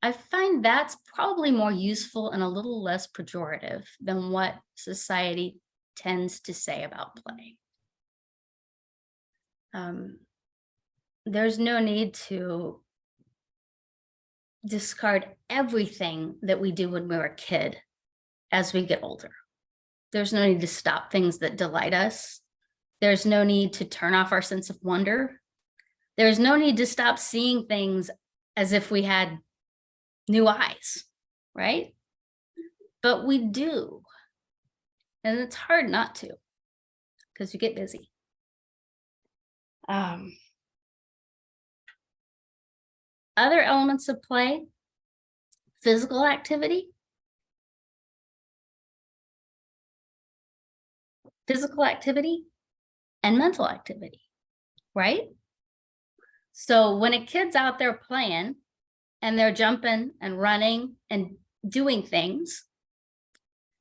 I find that's probably more useful and a little less pejorative than what society tends to say about play. There's no need to discard everything that we do when we're a kid as we get older. There's no need to stop things that delight us. There's no need to turn off our sense of wonder. There's no need to stop seeing things as if we had new eyes, right? But we do. And it's hard not to, because you get busy. Other elements of play, physical activity. Physical activity and mental activity, right? So when a kid's out there playing and they're jumping and running and doing things,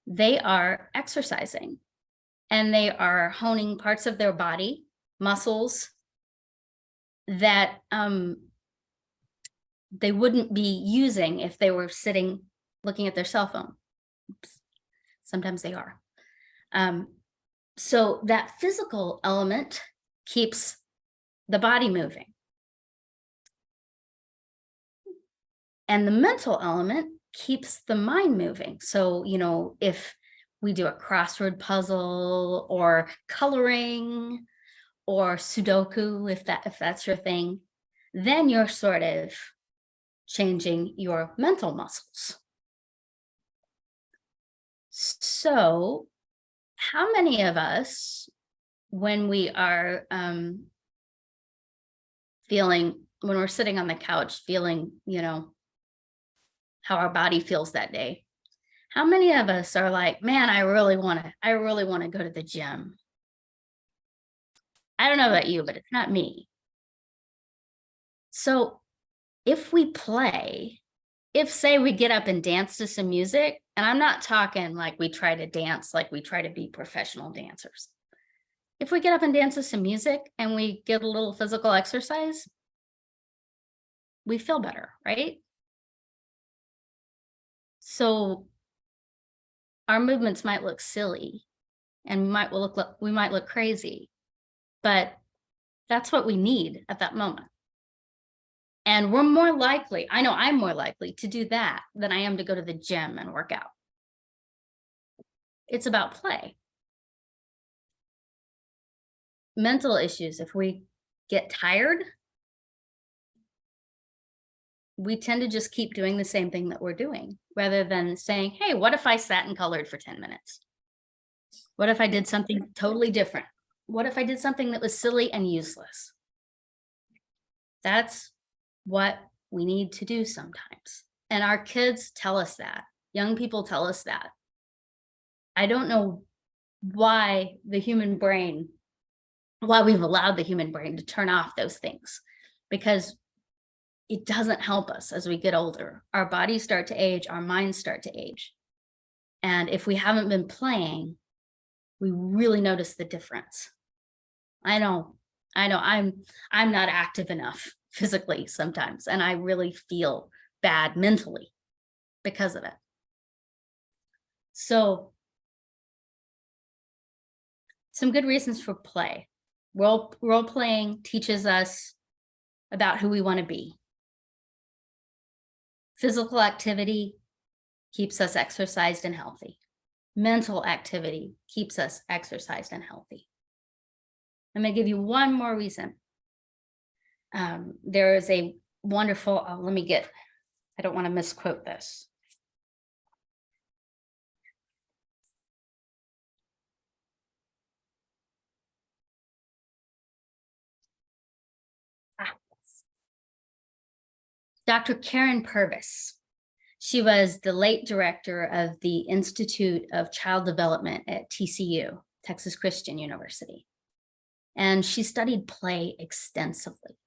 they are exercising and they are honing parts of their body, muscles that they wouldn't be using if they were sitting looking at their cell phone. Oops. Sometimes they are. So that physical element keeps the body moving. And the mental element keeps the mind moving. So, you know, if we do a crossword puzzle or coloring or Sudoku, if that's your thing, then you're sort of changing your mental muscles. So how many of us, when we are when we're sitting on the couch feeling, you know, how our body feels that day, how many of us are like, man, I really want to go to the gym? I don't know about you, but it's not me. So if we play, if say we get up and dance to some music, and I'm not talking like we try to dance like we try to be professional dancers. If we get up and dance to some music and we get a little physical exercise, we feel better, right? So our movements might look silly and we might look crazy, but that's what we need at that moment. And we're more likely, I know I'm more likely to do that than I am to go to the gym and work out. It's about play. Mental issues, if we get tired, we tend to just keep doing the same thing that we're doing rather than saying, hey, what if I sat and colored for 10 minutes? What if I did something totally different? What if I did something that was silly and useless? That's what we need to do sometimes. And our kids tell us that. Young people tell us that. I don't know why we've allowed the human brain to turn off those things, because it doesn't help us as we get older. Our bodies start to age, our minds start to age. And if we haven't been playing, we really notice the difference. I know I'm not active enough physically sometimes, and I really feel bad mentally because of it. So some good reasons for play. Role playing teaches us about who we want to be. Physical activity keeps us exercised and healthy. Mental activity keeps us exercised and healthy. I'm going to give you one more reason. There is a wonderful, I don't want to misquote this. Dr. Karen Purvis. She was the late director of the Institute of Child Development at TCU, Texas Christian University. And she studied play extensively.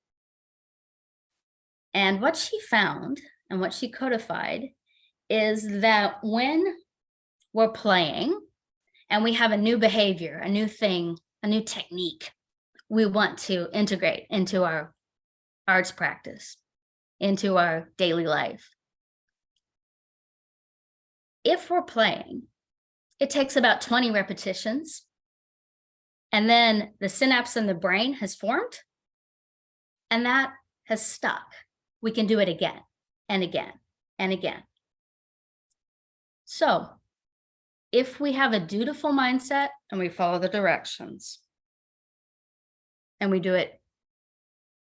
And what she found and what she codified is that when we're playing and we have a new behavior, a new thing, a new technique we want to integrate into our arts practice, into our daily life. If we're playing, it takes about 20 repetitions, and then the synapse in the brain has formed, and that has stuck. We can do it again and again and again. So if we have a dutiful mindset and we follow the directions and we do it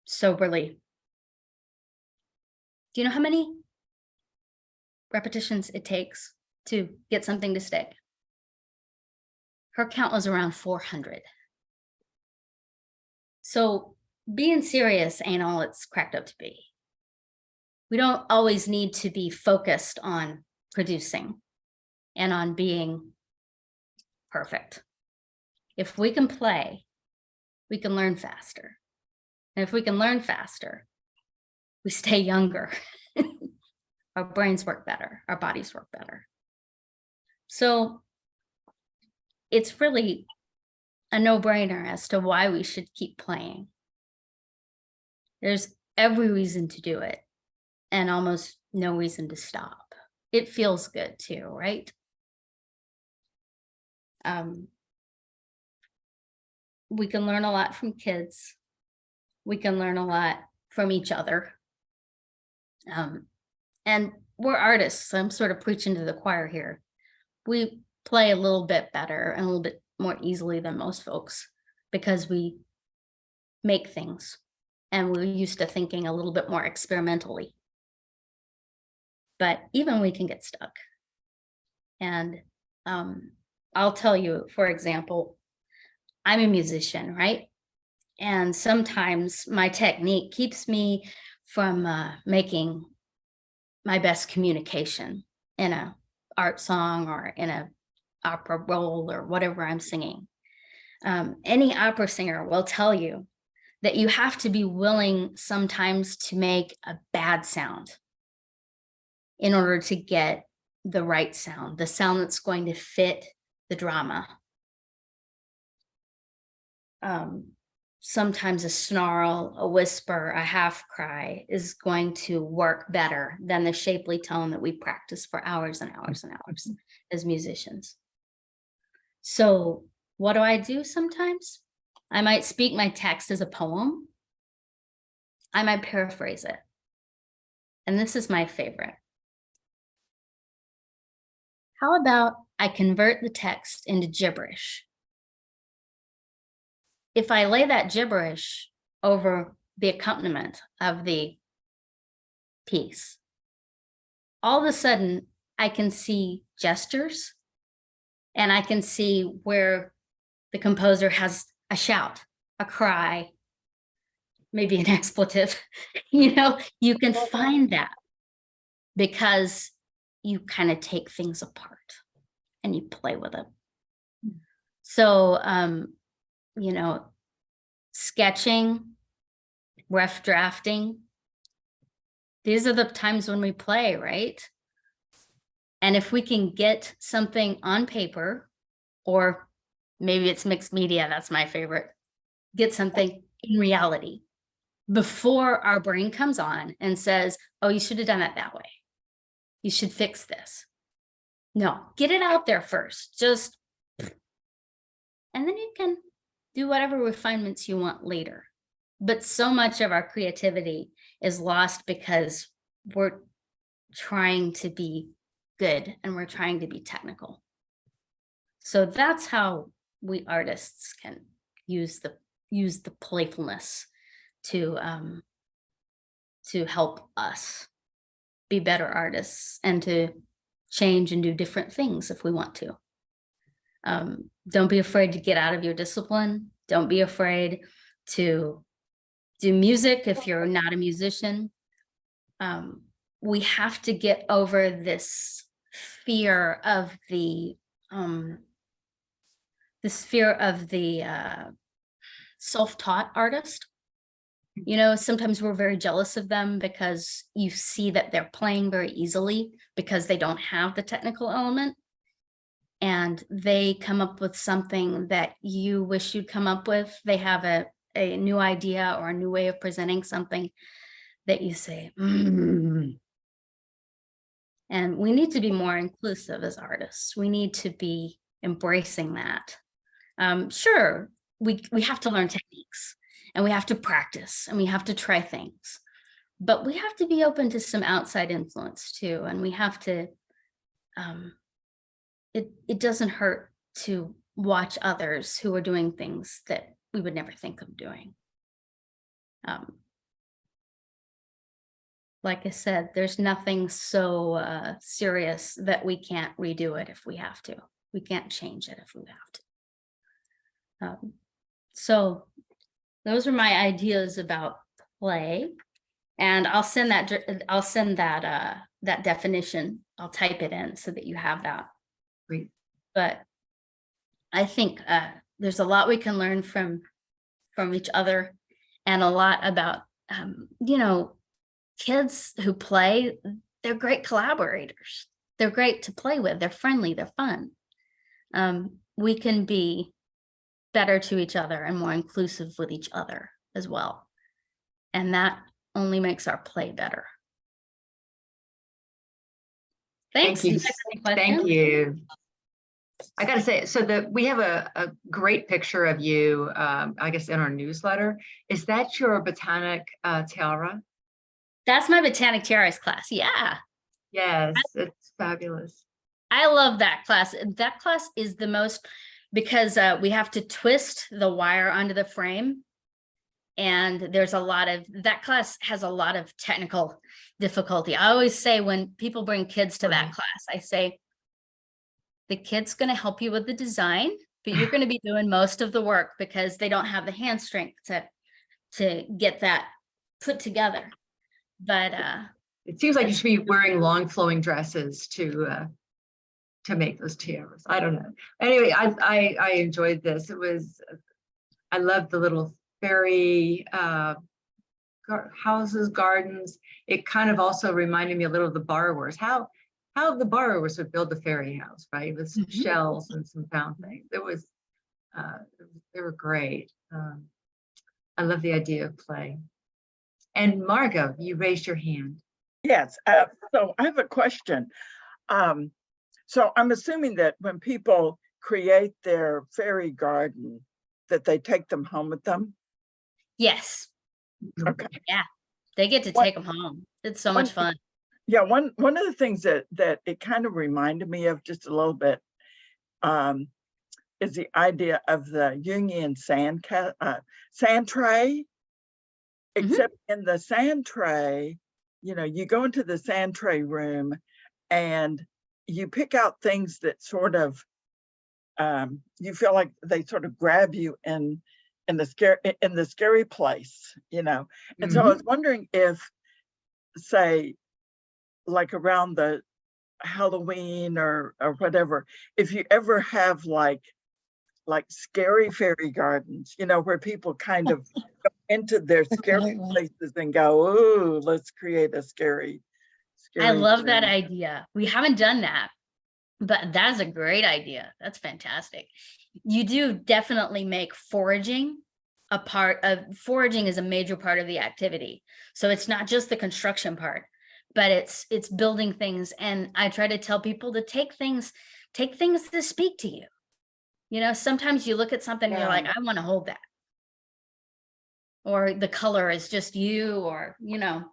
soberly, do you know how many repetitions it takes to get something to stick. Her count was around 400. So being serious ain't all it's cracked up to be. We don't always need to be focused on producing and on being perfect. If we can play, we can learn faster. And if we can learn faster, we stay younger. Our brains work better, our bodies work better. So it's really a no-brainer as to why we should keep playing. There's every reason to do it and almost no reason to stop. It feels good too, right? We can learn a lot from kids. We can learn a lot from each other. And we're artists, so I'm sort of preaching to the choir here. We play a little bit better and a little bit more easily than most folks because we make things and we're used to thinking a little bit more experimentally. But even we can get stuck. And I'll tell you, for example, I'm a musician, right? And sometimes my technique keeps me from making my best communication in a art song or in a opera roll or whatever I'm singing. Any opera singer will tell you that you have to be willing sometimes to make a bad sound in order to get the right sound, the sound that's going to fit the drama. Sometimes a snarl, a whisper, a half cry is going to work better than the shapely tone that we practice for hours and hours and hours as musicians. So what do I do sometimes? I might speak my text as a poem. I might paraphrase it. And this is my favorite. How about I convert the text into gibberish? If I lay that gibberish over the accompaniment of the piece, all of a sudden I can see gestures and I can see where the composer has a shout, a cry, maybe an expletive. You know, you can find that because you kind of take things apart and you play with it. So, you know, sketching, rough drafting, these are the times when we play, right? And if we can get something on paper, or maybe it's mixed media, that's my favorite, get something in reality before our brain comes on and says, oh, you should have done it that way. You should fix this. No, get it out there first, just, and then you can do whatever refinements you want later. But so much of our creativity is lost because we're trying to be good and we're trying to be technical. So that's how we artists can use the playfulness to help us be better artists and to change and do different things if we want to. Don't be afraid to get out of your discipline. Don't be afraid to do music if you're not a musician. We have to get over this fear of the self-taught artist. You know, sometimes we're very jealous of them because you see that they're playing very easily because they don't have the technical element. And they come up with something that you wish you'd come up with. They have a new idea or a new way of presenting something that you say, And we need to be more inclusive as artists. We need to be embracing that. Sure, we have to learn techniques and we have to practice and we have to try things, but we have to be open to some outside influence too. And we have to, it doesn't hurt to watch others who are doing things that we would never think of doing. like I said, there's nothing so serious that we can't redo it if we have to. We can't change it if we have to. So those are my ideas about play, and I'll send that. That definition. I'll type it in so that you have that. Great. But I think there's a lot we can learn from each other, and a lot about you know, kids who play. They're great collaborators. They're great to play with. They're friendly. They're fun. We can be better to each other and more inclusive with each other as well. And that only makes our play better. Thanks. Thank you. Do have any Thank questions? you. I gotta say, so we have a great picture of you, I guess, in our newsletter. Is that your botanic tiara? That's my Botanic Tiaras class. Yeah. Yes, it's fabulous. I love that class. That class is the most, because we have to twist the wire onto the frame. And there's a lot of, that class has a lot of technical difficulty. I always say when people bring kids to that class, I say, the kid's going to help you with the design, but you're going to be doing most of the work because they don't have the hand strength to get that put together. But it seems like you should be wearing long flowing dresses to make those tiaras. I don't know. Anyway, I enjoyed this. I loved the little fairy houses, gardens. It kind of also reminded me a little of the borrowers, how the borrowers would build the fairy house, right? With some shells and some found things. They were great. I love the idea of play. And Margot, you raised your hand. Yes, so I have a question. So I'm assuming that when people create their fairy garden, that they take them home with them? yes, Okay. they get to take them home. It's so much fun. Yeah, one of the things that it kind of reminded me of just a little bit is the idea of the Jungian sand tray. Except in the sand tray, you know, you go into the sand tray room and you pick out things that sort of you feel like they sort of grab you in the scary place, you know. And so I was wondering if, say, like around the Halloween or whatever, if you ever have like scary fairy gardens, you know, where people kind of go into their scary places and go, ooh, let's create a scary I love that room. idea. We haven't done that, but that's a great idea. That's fantastic. You do definitely make foraging a part of, foraging is a major part of the activity. So it's not just the construction part, but it's building things. And I try to tell people to take things that speak to you. You know, sometimes you look at something and you're like, I want to hold that. Or the color is just you, or, you know,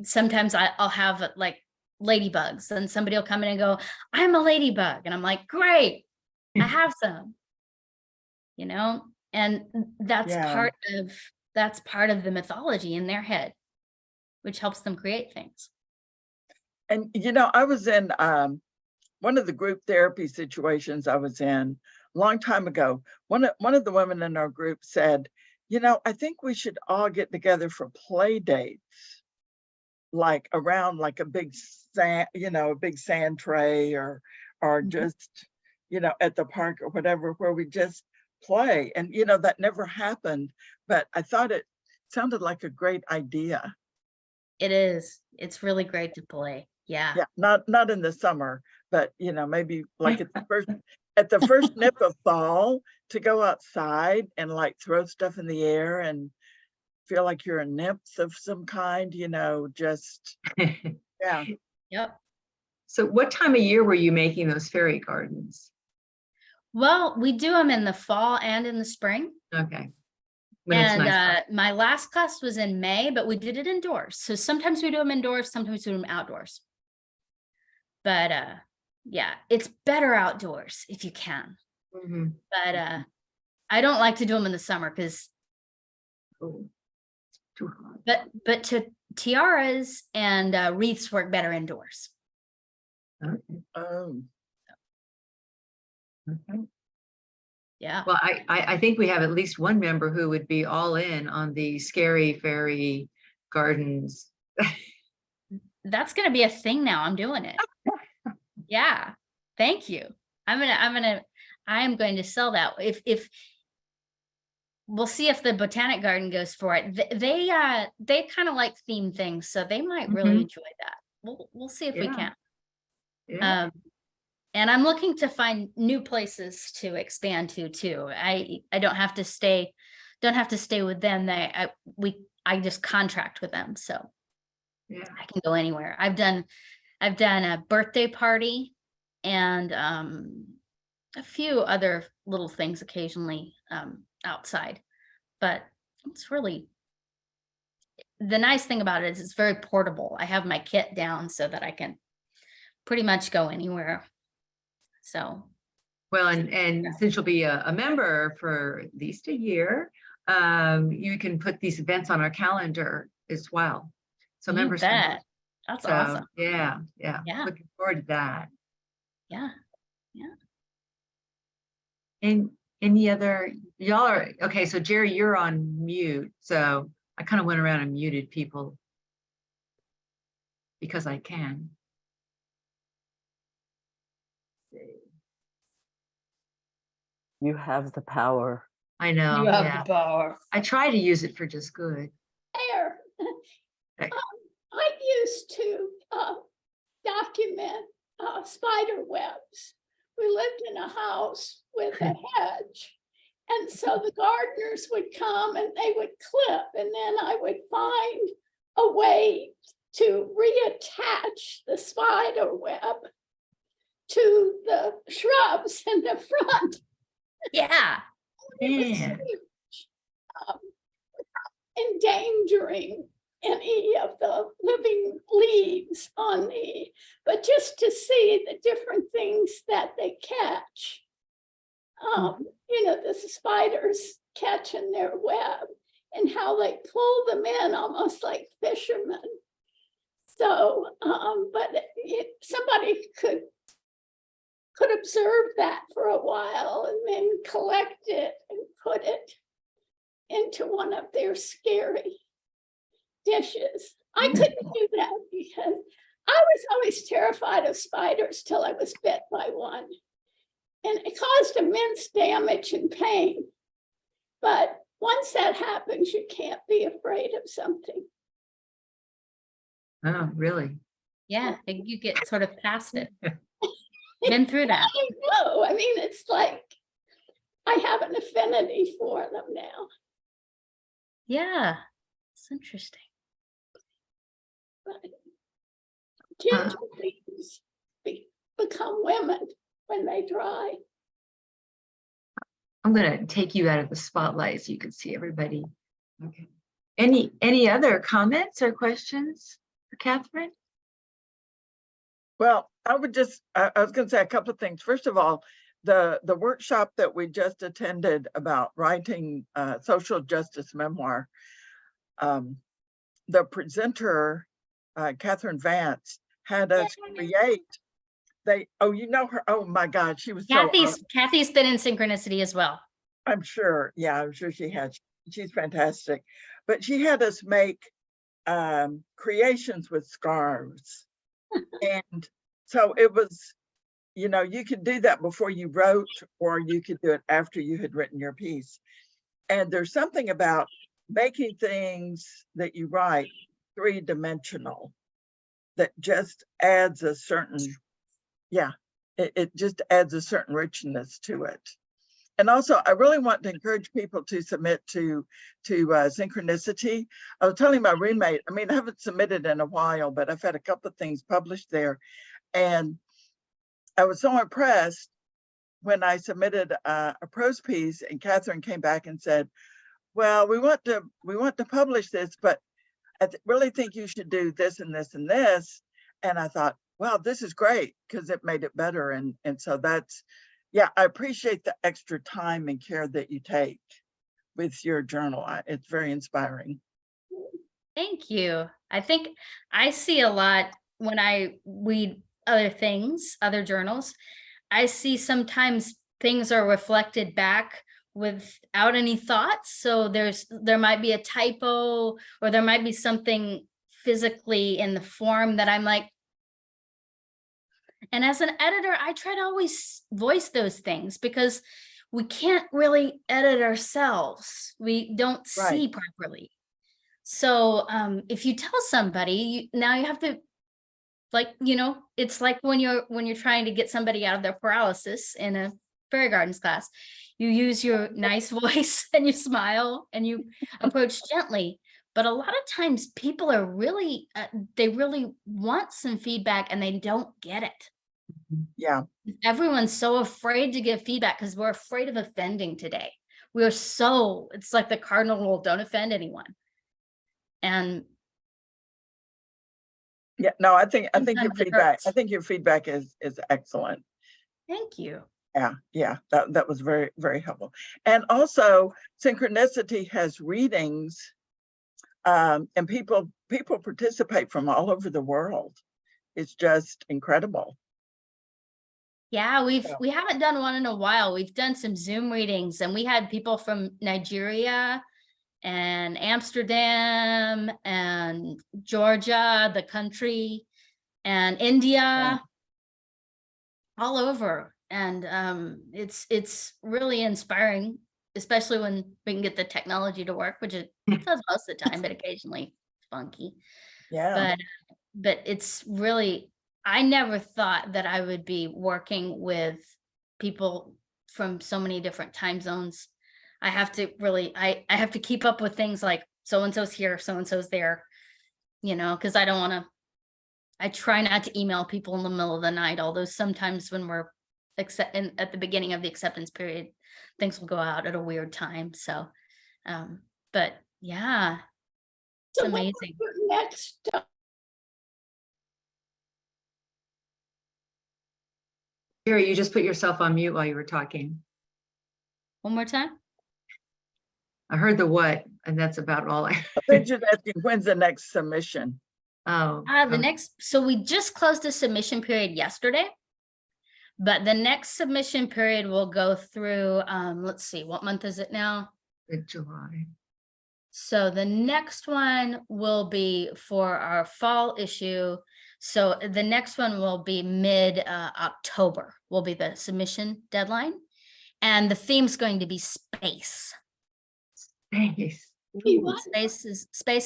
sometimes I'll have like ladybugs and somebody will come in and go, I'm a ladybug. And I'm like, great, I have some, you know, and that's part of the mythology in their head, which helps them create things. And, you know, I was in one of the group therapy situations I was in a long time ago. One of the women in our group said, you know, I think we should all get together for play dates, like around like a big sand tray or just, you know, at the park or whatever, where we just play. And, you know, that never happened, but I thought it sounded like a great idea. It is. It's really great to play. Yeah. Yeah, not in the summer, but, you know, maybe like at the first nip of fall, to go outside and like throw stuff in the air and feel like you're a nymph of some kind, you know, just, yeah. Yep. So what time of year were you making those fairy gardens? Well, we do them in the fall and in the spring. Okay. When it's And nice. my last class was in May, but we did it indoors. So sometimes we do them indoors, sometimes we do them outdoors. But yeah, it's better outdoors if you can. But I don't like to do them in the summer because Too hot. but tiaras and wreaths work better indoors. Okay. Oh, Okay. Yeah. Well, I think we have at least one member who would be all in on the scary fairy gardens. That's gonna be a thing now. I'm doing it. Yeah. Thank you. I am going to sell that. If we'll see if the Botanic Garden goes for it. They kind of like theme things, so they might really Mhm. enjoy that. We'll see if we Yeah. can. Yeah. And I'm looking to find new places to expand to too. I don't have to stay with them. I just contract with them, so Yeah. I can go anywhere. I've done a birthday party and a few other little things occasionally outside, but it's really, the nice thing about it is it's very portable. I have my kit down so that I can pretty much go anywhere. So Well, and since you'll be a member for at least a year, you can put these events on our calendar as well. So you members can. bet. That's So, awesome. yeah. Yeah. Looking forward to that. Yeah. And any other, y'all are, okay, so Jerry, you're on mute. So I kind of went around and muted people because I can. You have the power. I know, You have yeah. the power. I try to use it for just good. There. Okay. I used to document spider webs. We lived in a house with a hedge. And so the gardeners would come and they would clip, and then I would find a way to reattach the spider web to the shrubs in the front. Yeah. It was Yeah. huge. Endangering any of the living leaves on but just to see the different things that they catch. The spiders catching their web and how they pull them in almost like fishermen. So, but somebody could observe that for a while and then collect it and put it into one of their scary dishes. I couldn't do that because I was always terrified of spiders till I was bit by one. And it caused immense damage and pain. But once that happens, you can't be afraid of something. Oh, really? Yeah. You get sort of past it. Been through that. I know. I mean, it's like I have an affinity for them now. Yeah. It's interesting. But ginger leaves become women when they dry. I'm gonna take you out of the spotlight so you can see everybody. Okay. Any other comments or questions for Catherine? well, I was going to say a couple of things. First of all, the workshop that we just attended about writing social justice memoir, the presenter, Catherine Vance, had us create. You know her. Oh my God, she was so. Kathy's been in Synchronicity as well. I'm sure. Yeah, I'm sure she has. She's fantastic. But she had us make creations with scarves. And so it was, you could do that before you wrote, or you could do it after you had written your piece. And there's something about making things that you write three-dimensional that just adds a certain, it just adds a certain richness to it. And also, I really want to encourage people to submit to Synkroniciti. I was telling my roommate, I haven't submitted in a while, but I've had a couple of things published there. And I was so impressed when I submitted a prose piece, and Catherine came back and said, well, we want to publish this, but I really think you should do this and this and this. And I thought, wow, this is great, because it made it better. And so that's, I appreciate the extra time and care that you take with your journal. It's very inspiring. Thank you. I think I see a lot when I read other things, other journals. I see sometimes things are reflected back without any thoughts. So there might be a typo, or there might be something physically in the form that I'm like, and as an editor, I try to always voice those things because we can't really edit ourselves. We don't Right. see properly. So if you tell somebody, now you have to, like, it's like when you're trying to get somebody out of their paralysis in a fairy gardens class, you use your nice voice and you smile and you approach gently. But a lot of times people are really, they really want some feedback and they don't get it. Yeah. Everyone's so afraid to give feedback because we're afraid of offending today. It's like the cardinal rule, don't offend anyone. And Yeah, no, I think your sometimes it feedback, hurts. I think your feedback is excellent. Thank you. Yeah, that was very, very helpful. And also Synkroniciti has readings, and people participate from all over the world. It's just incredible. Yeah, we So, haven't done one in a while. We've done some Zoom readings, and we had people from Nigeria and Amsterdam and Georgia, the country, and India, all over. And it's really inspiring, especially when we can get the technology to work, which it does most of the time, but occasionally it's funky. yeah. But it's really, I never thought that I would be working with people from so many different time zones. I have to really, I have to keep up with things like so-and-so's here, so-and-so's there, because I don't want to, I try not to email people in the middle of the night, although sometimes when we're at the beginning of the acceptance period, things will go out at a weird time. So, but yeah, it's So what was amazing. your next Jerry, you just put yourself on mute while you were talking. One more time. I heard the what, and that's about all I. I think she's asking when's the next submission. Oh. The next, so we just closed the submission period yesterday, but the next submission period will go through, let's see, what month is it now? July. So the next one will be for our fall issue. So the next one will be mid October will be the submission deadline. And the theme's going to be space. Space. what? Space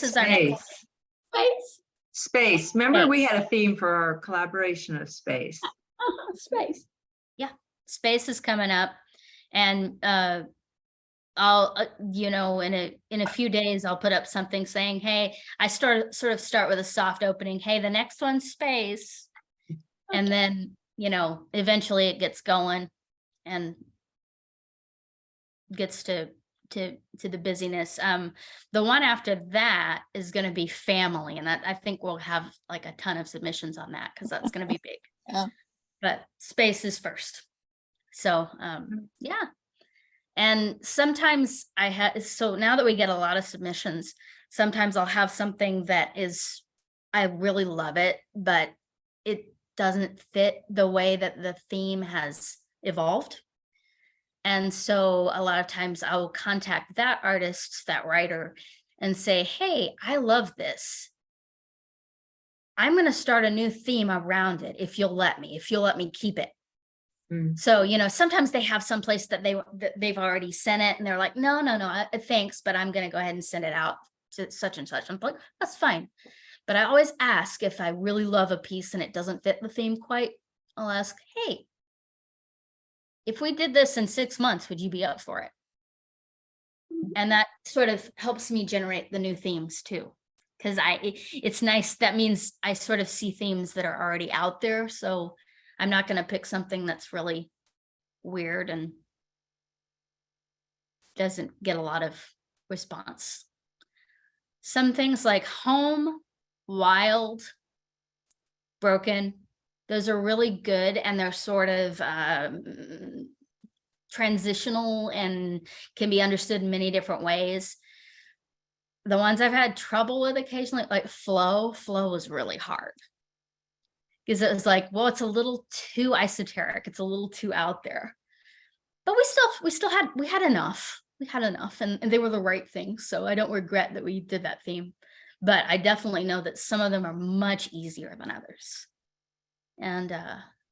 is our Space. next. Space? Space. Remember, we Space. had a theme for our collaboration of space. Space. Yeah, space is coming up, and I'll in a few days I'll put up something saying, hey, I sort of start with a soft opening. Hey, the next one's space, and then eventually it gets going and gets to the busyness. The one after that is going to be family, and that I think we'll have like a ton of submissions on that because that's going to be big. Yeah. But space is first. So yeah. And sometimes so now that we get a lot of submissions, sometimes I'll have something that I really love it, but it doesn't fit the way that the theme has evolved. And so a lot of times I will contact that artist, that writer, and say, hey, I love this. I'm going to start a new theme around it if you'll let me keep it. So, sometimes they have some place that they've already sent it and they're like, no, thanks, but I'm going to go ahead and send it out to such and such. I'm like, that's fine. But I always ask if I really love a piece and it doesn't fit the theme quite, I'll ask, hey, if we did this in 6 months, would you be up for it? And that sort of helps me generate the new themes too. Because it's nice. That means I sort of see themes that are already out there. So I'm not going to pick something that's really weird and doesn't get a lot of response. Some things like home, wild, broken, those are really good, and they're sort of transitional and can be understood in many different ways. the ones I've had trouble with occasionally, like flow was really hard. Because it was like, well, it's a little too esoteric. It's a little too out there. But we had enough. We had enough, and they were the right things. So I don't regret that we did that theme. But I definitely know that some of them are much easier than others. And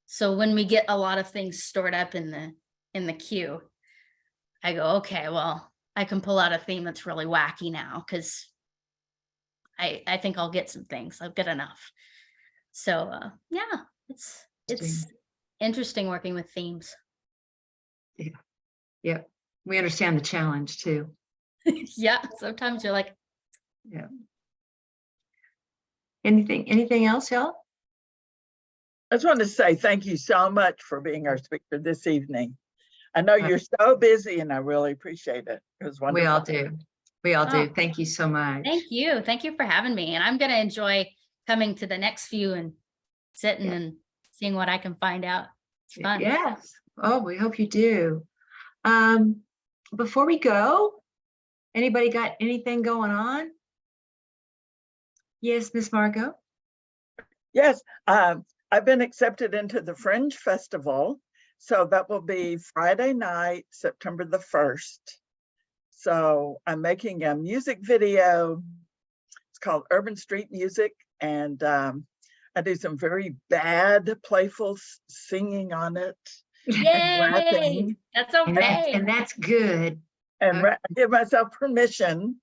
so when we get a lot of things stored up in the queue, I go, okay, well, I can pull out a theme that's really wacky now, because I think I'll get some things. I'll get enough. So yeah, it's interesting working with themes. Yeah, we understand the challenge too. Yeah, sometimes you're like, Yeah. Anything else, y'all? I just want to say thank you so much for being our speaker this evening. I know you're so busy and I really appreciate it. It was wonderful. We all do. We all do. Oh. Thank you so much. thank you. Thank you for having me. And I'm going to enjoy coming to the next few and sitting and seeing what I can find out. It's fun. Yes. Oh, we hope you do. Before we go, anybody got anything going on? Yes, Miss Margot. Yes, I've been accepted into the Fringe Festival. So that will be Friday night, September the 1st. So I'm making a music video. It's called Urban Street Music. And I do some very bad, playful singing on it. Yay! Rapping. That's okay. And that's good. And I give myself permission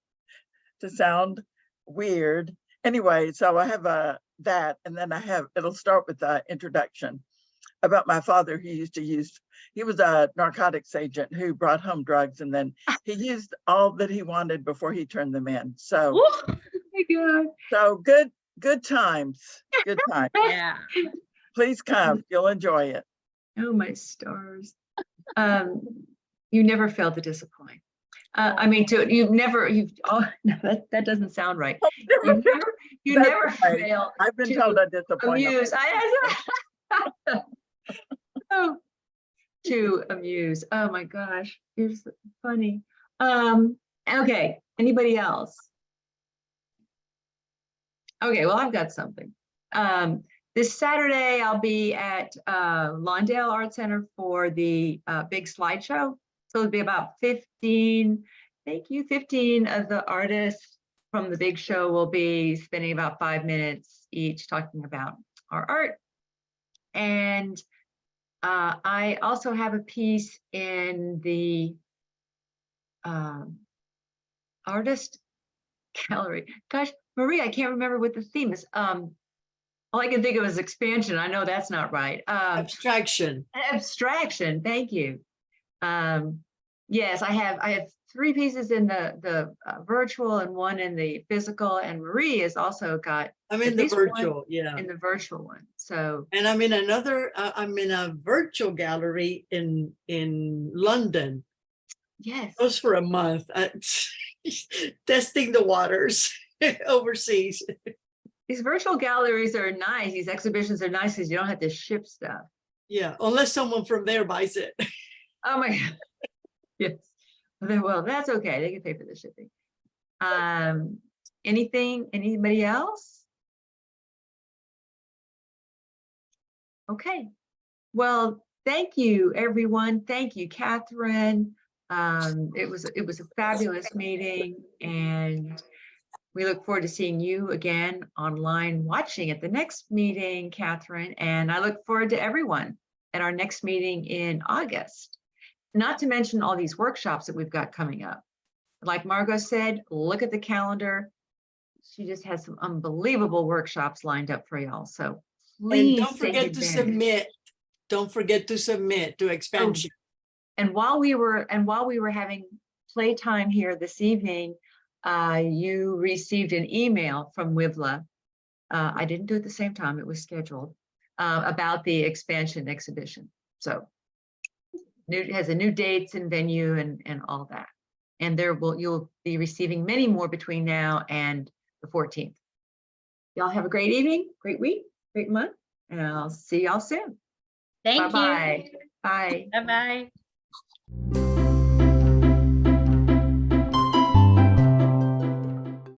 to sound weird. Anyway, so I have that, and then it'll start with the introduction about my father. He was a narcotics agent who brought home drugs, and then he used all that he wanted before he turned them in. So, Oh my God. So good times, good times. Yeah. Please come, you'll enjoy it. Oh, my stars. You never fail to disappoint. No, that doesn't sound right. You never right. fail. I've been told I disappoint. Amuse. To amuse. Oh my gosh, you're so funny. Okay, anybody else? Okay, well, I've got something. This Saturday, I'll be at Lawndale Art Center for the big slideshow. So it'll be about 15 of the artists from the big show will be spending about 5 minutes each talking about our art. And I also have a piece in the artist gallery. Gosh, Marie, I can't remember what the theme is. All I can think of is expansion. I know that's not right. Abstraction. Abstraction. Thank you. Yes, I have 3 pieces in the virtual and 1 in the physical, and Marie has also got. I'm in the virtual, yeah. In the virtual one. So. And I'm in I'm in a virtual gallery in London. Yes. Goes for a month. Testing the waters overseas. These virtual galleries are nice. These exhibitions are nice because you don't have to ship stuff. Yeah, unless someone from there buys it. Oh my God. Yes. Well, that's okay. They can pay for the shipping. Anybody else? Okay. Well, thank you, everyone. Thank you, Catherine. It was a fabulous meeting, and we look forward to seeing you again online watching at the next meeting, Catherine. And I look forward to everyone at our next meeting in August. Not to mention all these workshops that we've got coming up. Like Margot said, look at the calendar. She just has some unbelievable workshops lined up for y'all. So please don't forget to submit. Don't forget to submit to expansion. And while we were having playtime here this evening, you received an email from WIVLA. I didn't do it at the same time, it was scheduled, about the expansion exhibition. So it has a new dates and venue and all that. And you'll be receiving many more between now and the 14th. Y'all have a great evening, great week, great month, and I'll see y'all soon. Thank you. Bye-bye. Bye. Bye-bye.